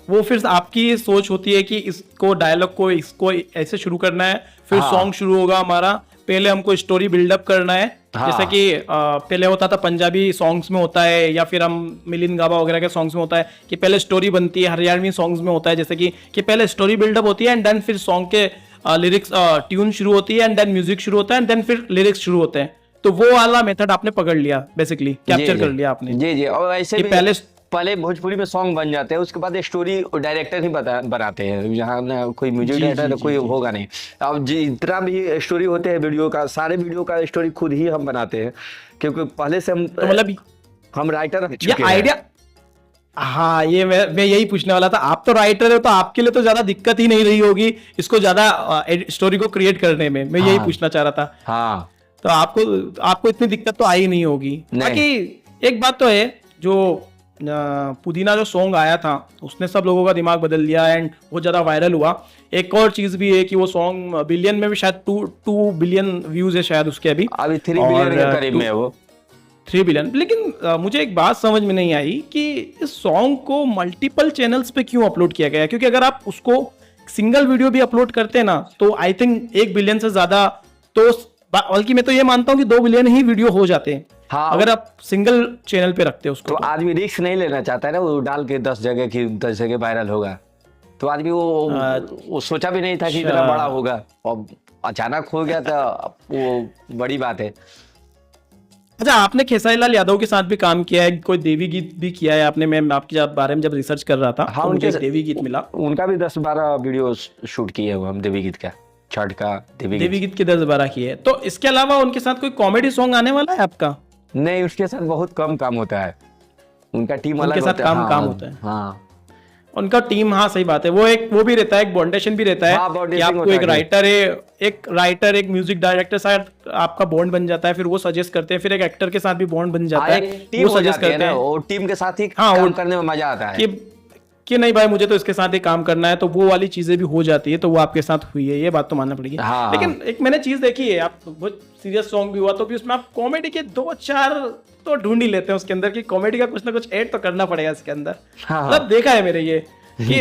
वो फिर आपकी सोच होती है कि इसको डायलॉग को इसको ऐसे शुरू करना है, फिर सॉन्ग शुरू होगा हमारा, पहले हमको स्टोरी बिल्डअप करना है। जैसे कि पहले होता था पंजाबी सॉन्ग्स में होता है, या फिर हम मिलिंद गाबा वगैरह के सॉन्ग्स में होता है कि पहले स्टोरी बनती है। हरियाणवी सॉन्ग्स में होता है जैसे कि पहले स्टोरी बिल्डअप होती है एंड देन फिर सॉन्ग के लिरिक्स ट्यून शुरू होती है एंड देन म्यूजिक शुरू होता है एंड देन फिर लिरिक्स शुरू होते हैं। तो वो वाला मेथड आपने पकड़ लिया, बेसिकली कैप्चर कर लिया आपने। जी जी, और ऐसे भी पहले भोजपुरी में सॉन्ग बन जाते हैं, उसके बाद स्टोरी डायरेक्टर ही बनाते हैं। यहाँ ना कोई म्यूजिक डायरेक्टर कोई होगा नहीं। अब जितना भी स्टोरी होते हैं वीडियो का, सारे वीडियो का स्टोरी खुद ही हम बनाते हैं, क्योंकि पहले से हम राइटर रह चुके हैं। आइडिया, हाँ, ये मैं यही पूछने वाला था। आप तो राइटर है, तो आपके लिए तो ज्यादा दिक्कत ही नहीं रही होगी इसको ज्यादा स्टोरी को क्रिएट करने में। मैं यही पूछना चाह रहा था। हाँ, तो आपको इतनी दिक्कत तो आई नहीं होगी। बाकी एक बात तो है, जो पुदीना जो सॉन्ग आया था उसने सब लोगों का दिमाग बदल दिया एंड बहुत ज्यादा वायरल हुआ। एक और चीज भी है कि वो सॉन्ग बिलियन में भी शायद 2 बिलियन व्यूज है शायद उसके। अभी 3 बिलियन के करीब में है वो। 3 बिलियन। लेकिन मुझे एक बात समझ में नहीं आई कि इस सॉन्ग को मल्टीपल चैनल्स पे क्यों अपलोड किया गया है, क्योंकि अगर आप उसको सिंगल वीडियो भी अपलोड करते हैं ना तो आई थिंक 1 बिलियन से ज्यादा, तो बल्कि मैं तो ये मानता हूँ कि 2 बिलियन ही वीडियो हो जाते हैं। हाँ, अगर आप सिंगल चैनल पे रखते हो उसको तो आदमी रिस्क नहीं लेना चाहता है ना, वो डाल के 10 जगह की 10 जगह वायरल होगा, तो आदमी वो सोचा भी नहीं था कि इतना बड़ा होगा, और अचानक हो गया तो वो बड़ी बात है। अच्छा, आपने खेसारी लाल यादव के साथ भी काम किया है, कोई देवी गीत भी किया है आपने, मैं आपके बारे में जब रिसर्च कर रहा था हाँ, तो मुझे उनके एक देवी गीत मिला। उनका भी 10-12 वीडियो शूट किए हुए हम देवी गीत का, छठ का देवी गीत के 10-12 किए। तो इसके अलावा उनके साथ कोई कॉमेडी सॉन्ग आने वाला है आपका? नहीं, उसके साथ बहुत कम काम होता है, उनका टीम अलग उनके साथ काम होता है। हाँ, उनका टीम, हाँ सही बात है, वो भी रहता है, एक बॉन्डेशन भी रहता है कि आपको एक राइटर एक म्यूजिक डायरेक्टर साथ आपका बॉन्ड बन जाता है, फिर वो सजेस्ट करते हैं, फिर एक एक्टर के साथ भी बॉन्ड बन जाता है, वो सजेस्ट करते हैं, और टीम के साथ ही काम करने में मजा आता है कि नहीं भाई मुझे तो इसके साथ ही काम करना है, तो वो वाली चीजें भी हो जाती है, तो वो आपके साथ हुई है, ये बात तो मानना पड़ेगी। लेकिन एक मैंने चीज देखी है, आप बहुत सीरियस सॉन्ग भी हुआ तो भी उसमें आप कॉमेडी के 2-4 तो ढूंढ ही लेते हैं उसके अंदर, कि कॉमेडी का कुछ ना कुछ ऐड तो करना पड़ेगा इसके अंदर। मतलब देखा है मेरे ये कि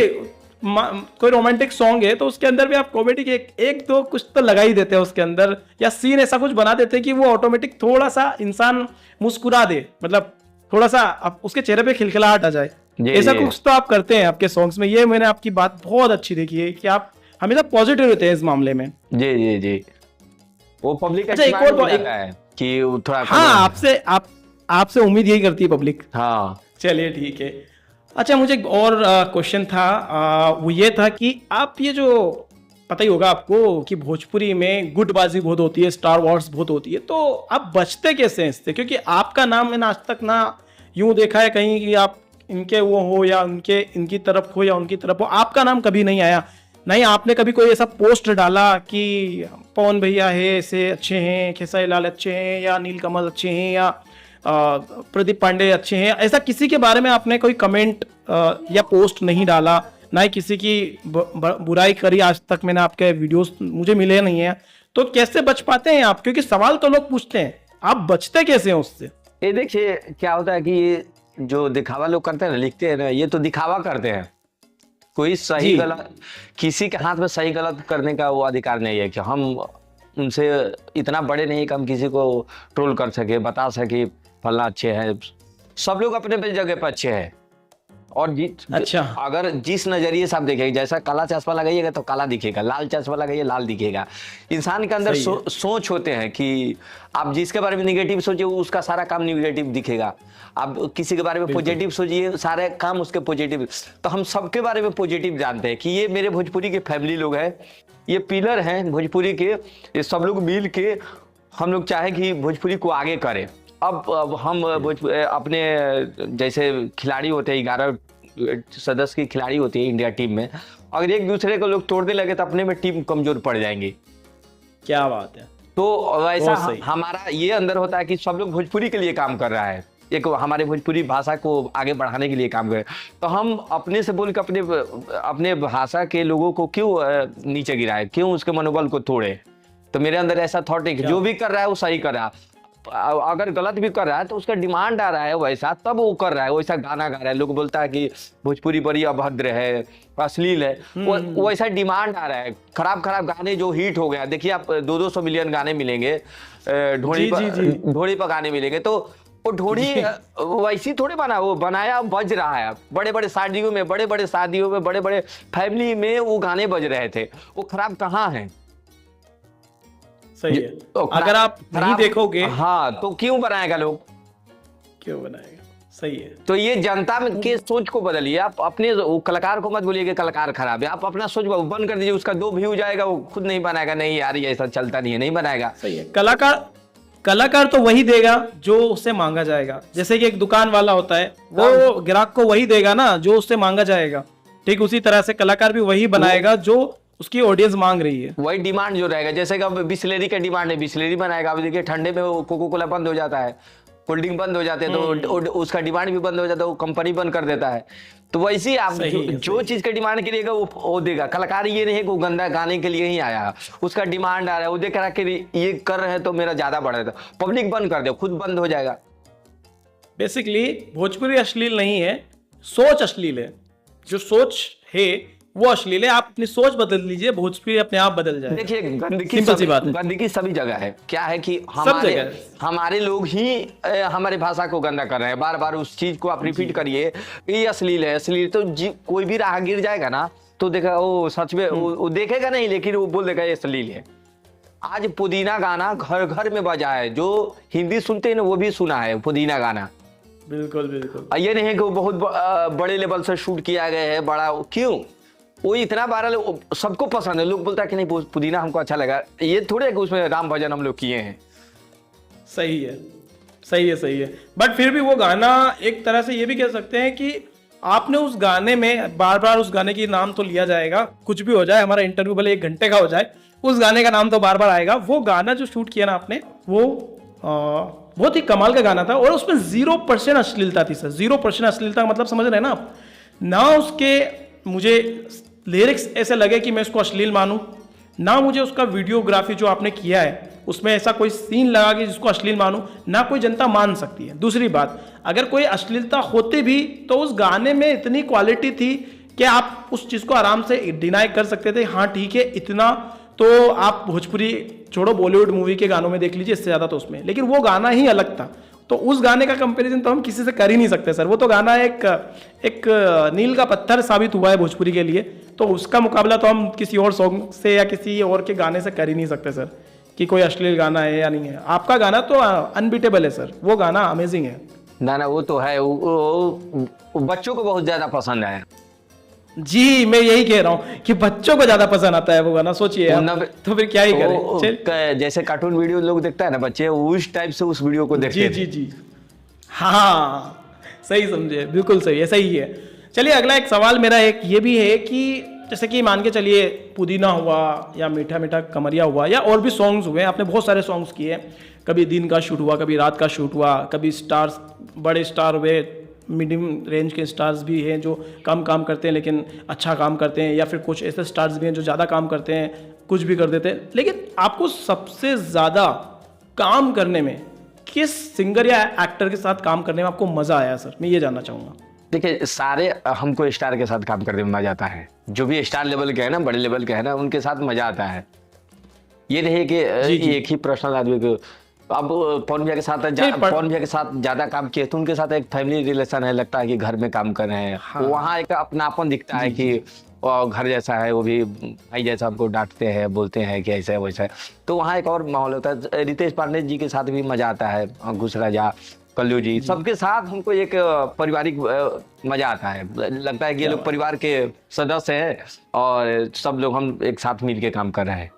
कोई रोमांटिक सॉन्ग है तो उसके अंदर भी आप कॉमेडी के एक दो कुछ तो लगा ही देते हैं उसके अंदर, या सीन ऐसा कुछ बना देते हैं कि वो ऑटोमेटिक थोड़ा सा इंसान मुस्कुरा दे, मतलब थोड़ा सा उसके चेहरे पे खिलखिलाहट आ जाए, ऐसा कुछ तो आप करते हैं आपके सॉन्ग्स में। ये मैंने आपकी बात बहुत अच्छी देखी है कि आप हमेशा पॉजिटिव रहते हैं इस मामले में। जी जी जी, वो पब्लिक अच्छा, एक और है कि थोड़ा, हाँ, आपसे उम्मीद यही करती है पब्लिक। हाँ, चलिए ठीक है। अच्छा, मुझे एक और क्वेश्चन था, वो ये था कि आप ये जो, पता ही होगा आपको कि भोजपुरी में गुटबाजी बहुत होती है, स्टार वॉर्स बहुत होती है, तो आप बचते कैसे हैं इससे? क्योंकि आपका नाम मैंने आज तक ना यूं देखा है कहीं कि आप इनके वो हो या इनकी तरफ हो या उनकी तरफ हो, आपका नाम कभी नहीं आया। नहीं आपने कभी कोई ऐसा पोस्ट डाला कि पवन भैया है ऐसे अच्छे हैं, खेसारी लाल अच्छे हैं, या नीलकमल अच्छे हैं, या प्रदीप पांडे अच्छे हैं, ऐसा किसी के बारे में आपने कोई कमेंट या पोस्ट नहीं डाला, ना ही किसी की बुराई करी आज तक, मैंने आपके वीडियोस मुझे मिले नहीं है, तो कैसे बच पाते हैं आप? क्योंकि सवाल तो लोग पूछते हैं, आप बचते कैसे हैं उससे? ये देखिए क्या होता है कि ये जो दिखावा लोग करते हैं ना, लिखते हैं ना, ये तो दिखावा करते हैं, कोई सही गलत किसी के हाथ में सही गलत करने का वो अधिकार नहीं है कि हम उनसे इतना बड़े नहीं कि हम किसी को ट्रोल कर सके, बता सके फलना अच्छे हैं। सब लोग अपने अपने जगह पर अच्छे हैं, और अच्छा, अगर जिस नजरिए से आप देखेंगे, जैसा काला चश्मा लगाइएगा तो काला दिखेगा, लाल चश्मा लगाइए लाल दिखेगा। इंसान के अंदर सोच होते हैं कि आप जिसके बारे में निगेटिव सोचिए उसका सारा काम निगेटिव दिखेगा, आप किसी के बारे में पॉजिटिव सोचिए सारे काम उसके पॉजिटिव। तो हम सबके बारे में पॉजिटिव जानते हैं कि ये मेरे भोजपुरी के फैमिली लोग हैं, ये पिलर हैं भोजपुरी के, ये सब लोग मिल के हम लोग चाहें कि भोजपुरी को आगे करें। अब हम अपने जैसे खिलाड़ी होते हैं, 11 सदस्य की खिलाड़ी होती है इंडिया टीम में, अगर एक दूसरे को लोग तोड़ने लगे तो अपने में टीम कमजोर पड़ जाएंगी। क्या बात है। तो वैसा हमारा ये अंदर होता है कि सब लोग भोजपुरी के लिए काम कर रहा है, एक हमारे भोजपुरी भाषा को आगे बढ़ाने के लिए काम करें। तो हम अपने से बोल के अपने भाषा के लोगों को क्यों नीचे गिराए, क्यों उसके मनोबल को तोड़े? तो मेरे अंदर ऐसा थॉट है कि जो भी कर रहा है वो सही कर रहा है, अगर गलत भी कर रहा है तो उसका डिमांड आ रहा है वैसा, तब वो कर रहा है, वैसा गाना गा रहा है। लोग बोलता है कि भोजपुरी बड़ी अभद्र है, अश्लील है, वैसा डिमांड आ रहा है। खराब गाने जो हिट हो गया, देखिए आप 200 मिलियन गाने मिलेंगे, ढोड़ी पर गाने मिलेंगे, तो वो ढोड़ी वैसी थोड़े बना, वो बनाया बज रहा है। बड़े बड़े शादियों में बड़े बड़े फैमिली में वो गाने बज रहे थे, वो खराब कहाँ है? सही है। अगर आप नहीं देखोगे, हाँ, तो क्यों बनाएगा लोग, क्यों बनाएगा? सही है। तो ये जनता में के सोच को बदलिए। आप अपने कलाकार को मत बोलिए कि कलाकार खराब है, आप अपना सोच बंद कर दीजिए। उसका 2 व्यू जाएगा, वो खुद नहीं बनाएगा, नहीं यार ये ऐसा चलता नहीं है, नहीं बनाएगा। सही है। कलाकार तो वही देगा जो उससे मांगा जाएगा। जैसे कि एक दुकान वाला होता है, वो ग्राहक को वही देगा ना जो उससे मांगा जाएगा, ठीक उसी तरह से कलाकार भी वही बनाएगा जो उसकी ऑडियंस मांग रही है, वही डिमांड जो रहेगा। जैसे कि अब बिस्लेरी का डिमांड है, बिस्लेरी बनाएगा। अब देखिए ठंडे में वो कोको कोला बंद हो जाता है, कोल्ड ड्रिंक बंद हो जाते हैं, तो उसका डिमांड भी बंद हो जाता है, वो कंपनी बंद कर देता है। तो वैसे ही आप जो चीज का डिमांड करिएगा वो देगा। कलाकार ये नहीं है कि वो गंदा गाने के लिए ही आया, उसका डिमांड आ रहा है, वो देख रहा है कि ये कर रहे हैं तो मेरा ज्यादा बढ़ रहा है, पब्लिक बंद कर दे, खुद बंद हो जाएगा। बेसिकली भोजपुरी अश्लील नहीं है, सोच अश्लील है। जो सोच है वो अश्लील है। आप अपनी सोच बदल लीजिए, भोजपुरी अपने आप बदल जाए। देखिए गंदगी सिंपल सी बात है। गंदगी सभी जगह है। क्या है कि सब जगह है। हमारे लोग ही हमारी भाषा को गंदा कर रहे हैं। बार बार उस चीज को आप रिपीट करिए, ये अश्लील है, अश्लील। तो कोई भी राह गिर जाएगा ना तो देखा वो सच में वो देखेगा नहीं, लेकिन वो बोल देगा ये अश्लील है। आज पुदीना गाना घर घर में बजा है, जो हिंदी सुनते हैं ना वो भी सुना है पुदीना गाना। बिल्कुल बिल्कुल। ये नहीं है कि वो बहुत बड़े लेवल से शूट किया गया है, बड़ा क्यों वो इतना वायरल, सबको पसंद है। लोग बोलता है कि नहीं पुदीना हमको अच्छा लगा। ये थोड़े है कि उसमें राम भजन हम लोग किए हैं। सही है, सही है, सही है। बट फिर भी वो गाना एक तरह से ये भी कह सकते हैं कि आपने उस गाने में बार बार उस गाने की नाम तो लिया जाएगा, कुछ भी हो जाए, हमारा इंटरव्यू भले 1 घंटे का हो जाए, उस गाने का नाम तो बार बार आएगा। वो गाना जो शूट किया ना आपने, वो बहुत ही कमाल का गाना था। और उसमें 0% अश्लीलता थी सर। 0% अश्लीलता का मतलब समझ रहे हैं ना आप? ना उसके मुझे लिरिक्स ऐसे लगे कि मैं इसको अश्लील मानूं, ना मुझे उसका वीडियोग्राफी जो आपने किया है उसमें ऐसा कोई सीन लगा कि जिसको अश्लील मानूं, ना कोई जनता मान सकती है। दूसरी बात, अगर कोई अश्लीलता होती भी तो उस गाने में इतनी क्वालिटी थी कि आप उस चीज़ को आराम से डिनाई कर सकते थे। हाँ ठीक है, इतना तो आप भोजपुरी छोड़ो, बॉलीवुड मूवी के गानों में देख लीजिए, इससे ज़्यादा तो उसमें, लेकिन वो गाना ही अलग था। तो उस गाने का कंपैरिजन तो हम किसी से कर ही नहीं सकते सर। वो तो गाना एक नील का पत्थर साबित हुआ है भोजपुरी के लिए। तो उसका मुकाबला तो हम किसी और सॉन्ग से या किसी और के गाने से कर ही नहीं सकते सर, कि कोई अश्लील गाना है या नहीं है। आपका गाना तो अनबीटेबल है सर, वो गाना अमेजिंग है। ना वो तो है, वो बच्चों को बहुत ज्यादा पसंद आया। जी, मैं यही कह रहा हूँ कि बच्चों को ज्यादा पसंद आता है वो गाना। सोचिए तो फिर क्या ही करें। जैसे कार्टून वीडियो लोग देखता है ना बच्चे, उस टाइप से उस वीडियो को देखते हैं। जी जी जी, हाँ सही समझे, बिल्कुल सही है, सही है। चलिए अगला एक सवाल मेरा एक ये भी है कि जैसे कि मान के चलिए पुदीना हुआ या मीठा मीठा कमरिया हुआ या और भी सॉन्ग्स हुए, आपने बहुत सारे सॉन्ग्स किए। कभी दिन का शूट हुआ, कभी रात का शूट हुआ, कभी स्टार्स, बड़े स्टार हुए, मीडियम रेंज के स्टार्स भी हैं जो कम काम करते हैं लेकिन अच्छा काम करते हैं, या फिर कुछ ऐसे स्टार्स भी हैं जो ज़्यादा काम करते हैं, कुछ भी कर देते हैं। लेकिन आपको सबसे ज़्यादा काम करने में किस सिंगर या एक्टर के साथ काम करने में आपको मज़ा आया सर? मैं ये जानना चाहूँगा। देखिए सारे हमको स्टार के साथ काम करने में मजा आता है। जो भी स्टार लेवल के है ना, बड़े लेवल के है ना, उनके साथ मजा आता है। ये नहीं कि एक ही पर्सनल आदमी को। अब पवन भैया के साथ ज्यादा काम किए तो उनके साथ एक फैमिली रिलेशन है, लगता है कि घर में काम कर रहे हैं। हाँ। वहाँ एक अपनापन दिखता है कि घर जैसा है, वो भी भाई जैसा हमको डांटते हैं, बोलते हैं कि ऐसा है वैसा है। तो वहाँ एक और माहौल होता है। रितेश पांडे जी के साथ भी मजा आता है, घुसराजा, कल्लू जी, सबके साथ हमको एक पारिवारिक मजा आता है। लगता है कि ये लोग परिवार के सदस्य हैं और सब लोग हम एक साथ मिल के काम कर रहे हैं।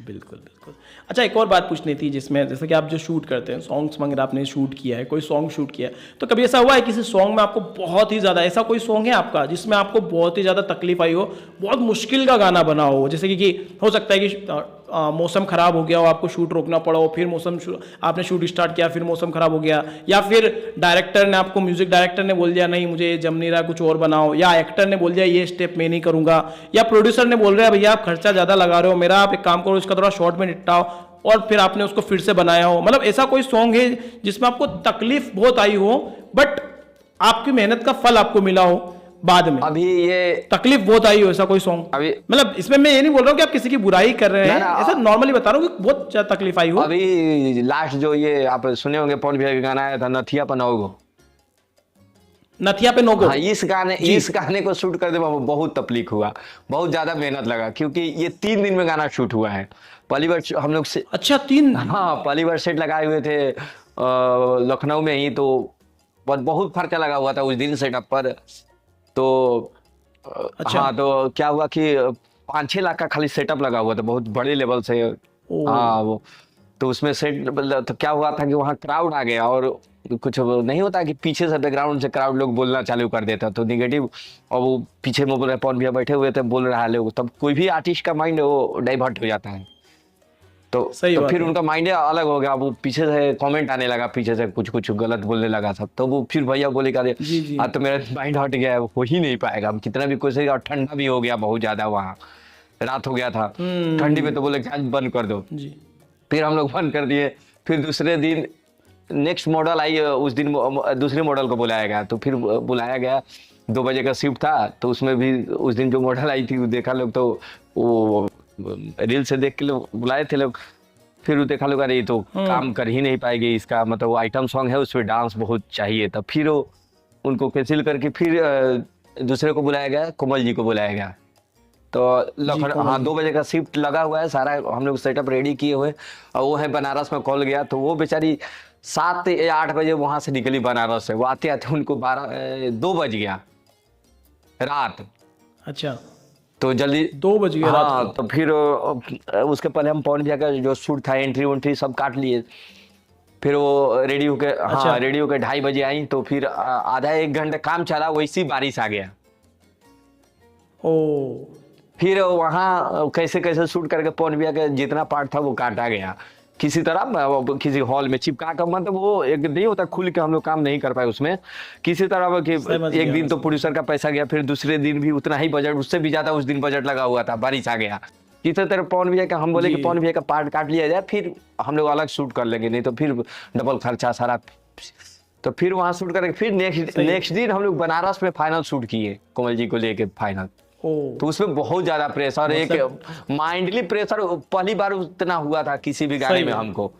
बिल्कुल बिल्कुल। अच्छा, एक और बात पूछनी थी, जिसमें जैसे कि आप जो शूट करते हैं सॉन्ग्स वगैरह आपने शूट किया है, कोई सॉन्ग शूट किया है, तो कभी ऐसा हुआ है किसी सॉन्ग में आपको बहुत ही ज़्यादा, ऐसा कोई सॉन्ग है आपका जिसमें आपको बहुत ही ज़्यादा तकलीफ आई हो, बहुत मुश्किल का गाना बना हो? जैसे कि हो सकता है कि मौसम ख़राब हो गया हो, आपको शूट रोकना पड़ा हो, फिर आपने शूट स्टार्ट किया, फिर मौसम ख़राब हो गया, या फिर डायरेक्टर ने आपको, म्यूजिक डायरेक्टर ने बोल दिया नहीं मुझे ये जम नहीं रहा, कुछ और बनाओ, या एक्टर ने बोल दिया ये स्टेप मैं नहीं करूँगा, या प्रोड्यूसर ने बोल रहा है भैया आप खर्चा ज़्यादा लगा रहे हो, मेरा आप एक काम करो इसका थोड़ा शॉर्ट में निपटाओ, और फिर आपने उसको फिर से बनाया हो। मतलब ऐसा कोई सॉन्ग है जिसमें आपको तकलीफ बहुत आई हो बट आपकी मेहनत का फल आपको मिला हो बाद में? अभी ये तकलीफ बहुत आई हो, ऐसा कोई सॉन्ग? अभी मतलब इसमें मैं ये नहीं बोल रहा हूँ कि आप किसी की बुराई कर रहे हैं, ऐसा नॉर्मली बता रहा हूँ कि बहुत ज्यादा तकलीफ आई हो। अभी लास्ट जो ये आप सुने होंगे पवन भैया का गाना आया था, नथिया पे नौगो, नथिया पे नौगो। हाँ, इस गाने को शूट करने में बहुत तकलीफ हुआ, बहुत ज्यादा मेहनत लगा, क्योंकि ये 3 दिन में गाना शूट हुआ है। पहली बार हम लोग से, अच्छा 3? हाँ, पहली बार सेट लगाए हुए थे लखनऊ में ही, तो बहुत खर्चा लगा हुआ था उस दिन सेटअप पर। तो अच्छा। हाँ, तो क्या हुआ कि 5-6 लाख का खाली सेटअप लगा हुआ था, बहुत बड़े लेवल से। हाँ, वो तो उसमें सेट, तो क्या हुआ था कि वहाँ क्राउड आ गया, और कुछ नहीं होता कि पीछे से बैकग्राउंड से क्राउड लोग बोलना चालू कर देता, तो निगेटिव, और वो पीछे में बोल रहे पवन भैया बैठे हुए थे, बोल रहा है लोग, तब कोई भी आर्टिस्ट का माइंड वो डाइवर्ट हो जाता है। तो फिर उनका माइंड अलग हो गया, वो पीछे से कमेंट आने लगा, पीछे से कुछ गलत बोलने लगा सब। तो वो फिर भैया बोले कि आज तो मेरा माइंड हट गया है, हो ही नहीं पाएगा, हम कितना भी कोशिश, और ठंडा भी हो गया बहुत ज्यादा, वहाँ रात हो गया था ठंडी में, तो बोले आज बंद कर दो। फिर हम लोग बंद कर दिए। फिर दूसरे दिन नेक्स्ट मॉडल आई उस दिन दूसरे मॉडल को बुलाया गया, तो फिर बुलाया गया, 2 बजे का शिफ्ट था, तो उसमें भी उस दिन जो मॉडल आई थी वो देखा लोग, तो वो रील से देख के लोग बुलाए थे लोग, फिर वो देखा लोग अरे ये तो काम कर ही नहीं पाएगी, इसका मतलब वो आइटम सॉन्ग है उसमें डांस बहुत चाहिए, तब फिर वो उनको कैंसिल करके फिर दूसरे को बुलाया गया, कोमल जी को बुलाया गया। तो हाँ 2 बजे का शिफ्ट लगा हुआ है, सारा हम लोग सेटअप रेडी किए हुए, और वो है बनारस में कॉल गया, तो वो बेचारी 7 या 8 बजे वहां से निकली बनारस से, वो आते आते उनको 2 बज गया रात। अच्छा, तो जल्दी 2 बज गए रात हाँ, को। तो फिर उसके पहले हम पौन भैया का जो शूट था, एंट्री उंट्री सब काट लिए, फिर वो रेडी होके हाँ रेडी होके 2:30 बजे आई, तो फिर आधा 1 घंटा काम चला, वैसी बारिश आ गया। ओ, फिर वहाँ कैसे कैसे शूट करके पौन भैया का जितना पार्ट था वो काटा गया किसी तरह, किसी हॉल में चिपका कर, मतलब वो एक नहीं होता खुल के हम लोग काम नहीं कर पाए उसमें किसी तरह कि एक दिन तो प्रोड्यूसर का पैसा गया, फिर दूसरे दिन भी उतना ही बजट, उससे भी ज्यादा उस दिन बजट लगा हुआ था, बारिश आ गया। किसी तरह पौन भैया का हम बोले कि पौन भैया का पार्ट काट लिया जाए, फिर हम लोग अलग शूट कर लेंगे, नहीं तो फिर डबल खर्चा सारा। तो फिर वहां शूट करके फिर नेक्स्ट दिन हम लोग बनारस में फाइनल शूट किए कोमल जी को लेके फाइनल। तो उसमें बहुत ज्यादा प्रेशर, एक माइंडली प्रेशर पहली बार उतना हुआ था किसी भी गाने में हमको।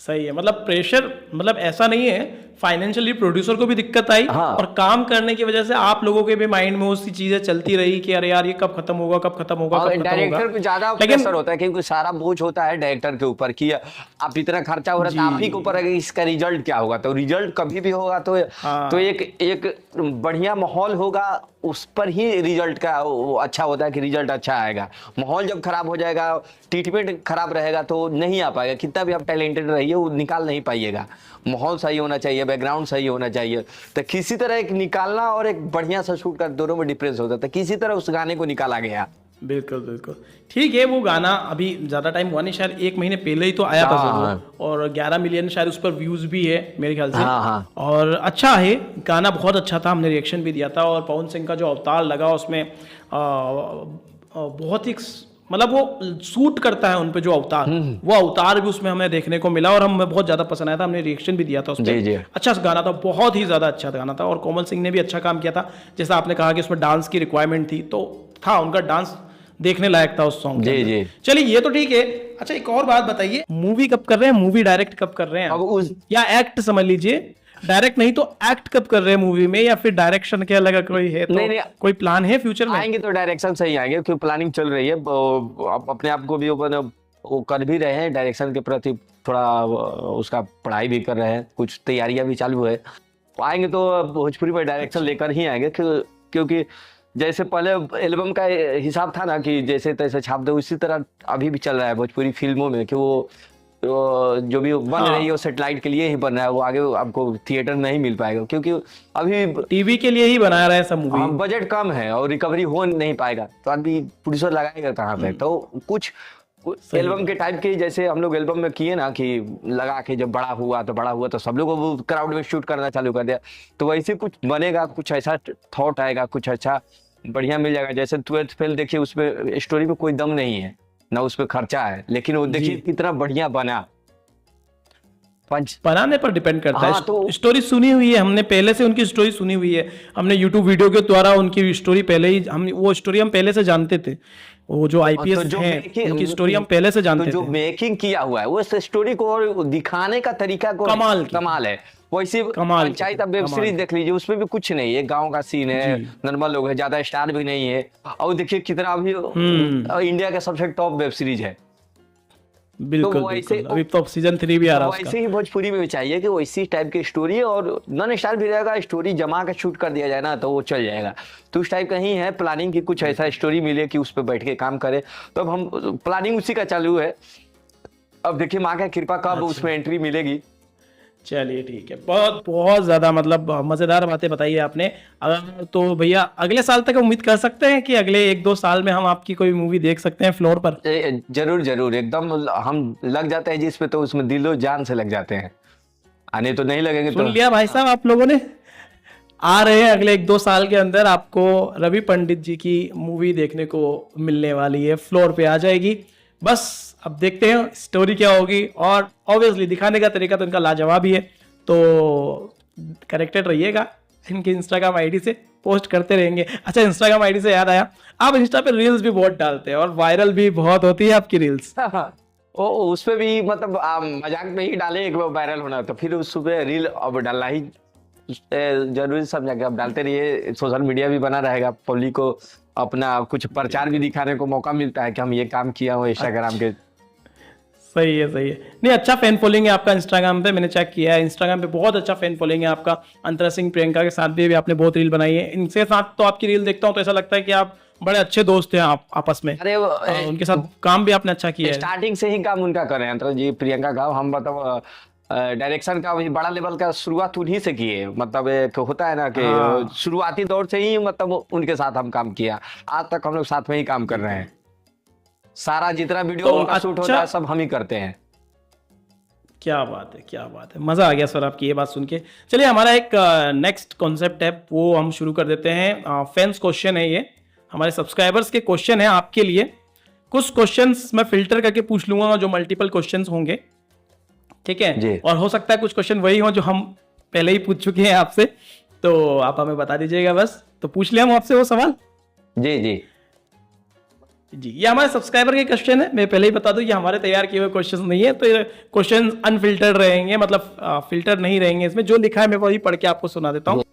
सही है, मतलब प्रेशर, मतलब ऐसा नहीं है, फाइनेंशियली प्रोड्यूसर को भी दिक्कत आई, हाँ। और काम करने की वजह से आप लोगों के भी माइंड में उसकी चीजें चलती रही कि अरे यार ये कब खत्म होगा, कब खत्म होगा, कब खत्म होगा। डायरेक्टर पे ज्यादा प्रेशर होता है क्योंकि सारा बोझ होता है डायरेक्टर के ऊपर कि आप इतना खर्चा हो रहा है, आप ही के ऊपर है कि इसका रिजल्ट क्या होगा। तो रिजल्ट कभी भी होगा तो एक बढ़िया माहौल होगा, उस पर ही रिजल्ट का अच्छा होता है कि रिजल्ट अच्छा आएगा। माहौल जब खराब हो जाएगा, ट्रीटमेंट खराब रहेगा तो नहीं आ पाएगा, कितना भी आप टैलेंटेड रहिए वो निकाल नहीं पाइएगा। माहौल सही होना चाहिए, बैकग्राउंड सही होना चाहिए, तो किसी तरह एक निकालना और एक बढ़िया सा शूट कर दोनों में डिफरेंस होता था, किसी तरह उस गाने को निकाला गया। बिल्कुल बिल्कुल ठीक है। वो गाना अभी ज्यादा टाइम हुआ नहीं, शायद 1 महीने पहले ही तो आया था जरूर, और 11 मिलियन शायद उस पर व्यूज भी है मेरे ख्याल से। और अच्छा है गाना, बहुत अच्छा था, हमने रिएक्शन भी दिया था। और पवन सिंह का जो अवतार लगा उसमें बहुत ही मतलब वो सूट करता है उन पे जो अवतार, वो अवतार भी उसमें हमें देखने को मिला और हमें बहुत ज्यादा पसंद आया था, हमने रिएक्शन भी दिया था उस पर। अच्छा गाना था, बहुत ही ज्यादा अच्छा गाना था, और कोमल सिंह ने भी अच्छा काम किया था। जैसा आपने कहा कि उसमें डांस की रिक्वायरमेंट थी, तो था उनका डांस देखने लायक था उस सॉन्ग में। चलिए ये तो ठीक है। अच्छा एक और बात बताइए, मूवी कब कर रहे हैं, मूवी डायरेक्ट कब कर रहे हैं, या एक्ट समझ लीजिए, डायरेक्ट नहीं तो एक्ट कब कर रहे हैं मूवी में, या फिर डायरेक्शन क्या लगा कोई है तो नहीं, कोई प्लान है फ्यूचर में? आएंगे तो डायरेक्शन से ही आएंगे, क्योंकि प्लानिंग चल रही है, अपने आप को भी वो कर भी रहे हैं, डायरेक्शन के प्रति थोड़ा उसका पढ़ाई भी कर रहे हैं, कुछ तैयारियां भी चालू है। आएंगे तो भोजपुरी पर डायरेक्शन लेकर ही आएंगे, क्योंकि जैसे पहले एल्बम का हिसाब था ना कि जैसे तैसे छाप दो, उसी तरह अभी भी चल रहा है भोजपुरी फिल्मों में कि वो जो भी बन रही है वो सेटेलाइट के लिए ही बन रहा है, वो आगे आपको थिएटर नहीं मिल पाएगा, क्योंकि अभी टीवी के लिए ही बना रहा है सब मूवी। बजट कम है और रिकवरी हो नहीं पाएगा, तो अभी प्रोड्यूसर लगाएगा कहाँ पे। तो कुछ एल्बम के टाइप के, जैसे हम लोग एल्बम में किए ना कि लगा के जब बड़ा हुआ तो सब लोग वो क्राउड में शूट करना चालू कर दिया, तो वैसे कुछ बनेगा, कुछ ऐसा थॉट आएगा, कुछ अच्छा बढ़िया मिल जाएगा। जैसे 12th फेल देखिए, उसमें स्टोरी में कोई दम नहीं है ना, उस पर खर्चा है, लेकिन वो देखिए कितना बढ़िया बना। बनाने पर डिपेंड करता है। तो स्टोरी सुनी हुई है हमने, पहले से उनकी स्टोरी सुनी हुई है हमने, यूट्यूब वीडियो के द्वारा उनकी स्टोरी पहले ही वो स्टोरी हम पहले से जानते थे, वो जो आईपीएस हैं उनकी स्टोरी हम पहले से जानते थे। जो मेकिंग किया हुआ है वो स्टोरी को और दिखाने का तरीका को कमाल है। वैसे पंचायत वेब सीरीज देख लीजिए, उसमें भी कुछ नहीं है, गांव का सीन है, नॉर्मल लोग है, ज्यादा स्टार भी नहीं है, और देखिए कितना अभी इंडिया का सबसे टॉप वेब सीरीज है। बिल्कुल, बिल्कुल। अभी तो सीजन 3 भी आ रहा है। वैसे ही भोजपुरी में भी चाहिए कि वैसी टाइप की स्टोरी, और नॉन स्टार भी रहेगा, स्टोरी जमा के शूट कर दिया जाए ना तो वो चल जाएगा। तो उस टाइप का ही है प्लानिंग की, कुछ ऐसा स्टोरी मिले कि उस पर बैठ के काम करे, तो अब हम प्लानिंग उसी का चालू है। अब देखिए माँ का कृपा कब उसमें एंट्री मिलेगी। चलिए ठीक है, बहुत बहुत ज्यादा मतलब मजेदार बातें बताई है आपने। तो भैया अगले साल तक उम्मीद कर सकते हैं कि अगले 1-2 साल में हम आपकी कोई मूवी देख सकते हैं फ्लोर पर? जरूर जरूर, एकदम हम लग जाते हैं जिस पे, तो उसमें दिलो जान से लग जाते हैं, आने तो नहीं लगेंगे। सुन लिया भाई साहब आप लोगों ने, आ रहे हैं अगले 1-2 साल के अंदर आपको रवि पंडित जी की मूवी देखने को मिलने वाली है, फ्लोर पे आ जाएगी। बस अब देखते हैं स्टोरी क्या होगी, और ऑब्वियसली दिखाने का तरीका तो इनका लाजवाब ही है, तो कनेक्टेड रहिएगा इनकी इंस्टाग्राम आईडी से, पोस्ट करते रहेंगे। अच्छा, इंस्टाग्राम आईडी से याद आया, आप इंस्टा पे रील्स भी बहुत डालते हैं और वायरल भी बहुत होती है आपकी रील्स। ओ उस पे भी मतलब मजाक में ही डाले, एक बार वायरल होना तो फिर उस पे रील अब डालना ही जरूरी समझा कि अब डालते रहिए, सोशल मीडिया भी बना रहेगा, पब्लिक को अपना कुछ प्रचार भी दिखाने को मौका मिलता है कि हम ये काम किया हो इंस्टाग्राम के। सही है, सही है। नहीं, अच्छा फैन फॉलोइंग है आपका इंस्टाग्राम पे, मैंने चेक किया है इंस्टाग्राम पे बहुत अच्छा फैन फॉलोइंग है आपका। अंतरा सिंह, प्रियंका के साथ भी आपने बहुत रील बनाई है, इनके साथ तो आपकी रील देखता हूँ तो ऐसा लगता है कि आप बड़े अच्छे दोस्त हैं आप आपस में। अरे उनके साथ काम भी आपने अच्छा किया है। स्टार्टिंग से ही काम उनका कर रहे हैं अंतरा जी, प्रियंका का। हम मतलब डायरेक्शन का भी बड़ा लेवल का शुरुआत उन्हीं से किए, मतलब एक होता है ना कि शुरुआती दौर से ही मतलब उनके साथ हम काम किया, आज तक हम लोग साथ में ही काम कर रहे हैं। सारा जितना वीडियो तो उनका शूट होता है सब हम ही करते हैं। क्या बात है, क्या बात है, मजा आ गया सर आपकी ये बात सुन के। चलिए, हमारा एक नेक्स्ट कॉन्सेप्ट है वो हम शुरू कर देते हैं। फैंस क्वेश्चन है ये, हमारे सब्सक्राइबर्स के क्वेश्चन है आपके लिए। कुछ क्वेश्चंस मैं फिल्टर करके पूछ लूंगा जो मल्टीपल क्वेश्चंस होंगे, ठीक है, और हो सकता है कुछ क्वेश्चन वही हो जो हम पहले ही पूछ चुके हैं आपसे, तो आप हमें बता दीजिएगा बस। तो पूछ लिया हम आपसे वो सवाल। जी जी जी, ये हमारे सब्सक्राइबर के क्वेश्चन है, मैं पहले ही बता दूं ये हमारे तैयार किए हुए क्वेश्चन नहीं है, तो ये क्वेश्चन अनफिल्टर्ड रहेंगे, मतलब फिल्टर नहीं रहेंगे इसमें, जो लिखा है मैं वही पढ़ के आपको सुना देता हूँ।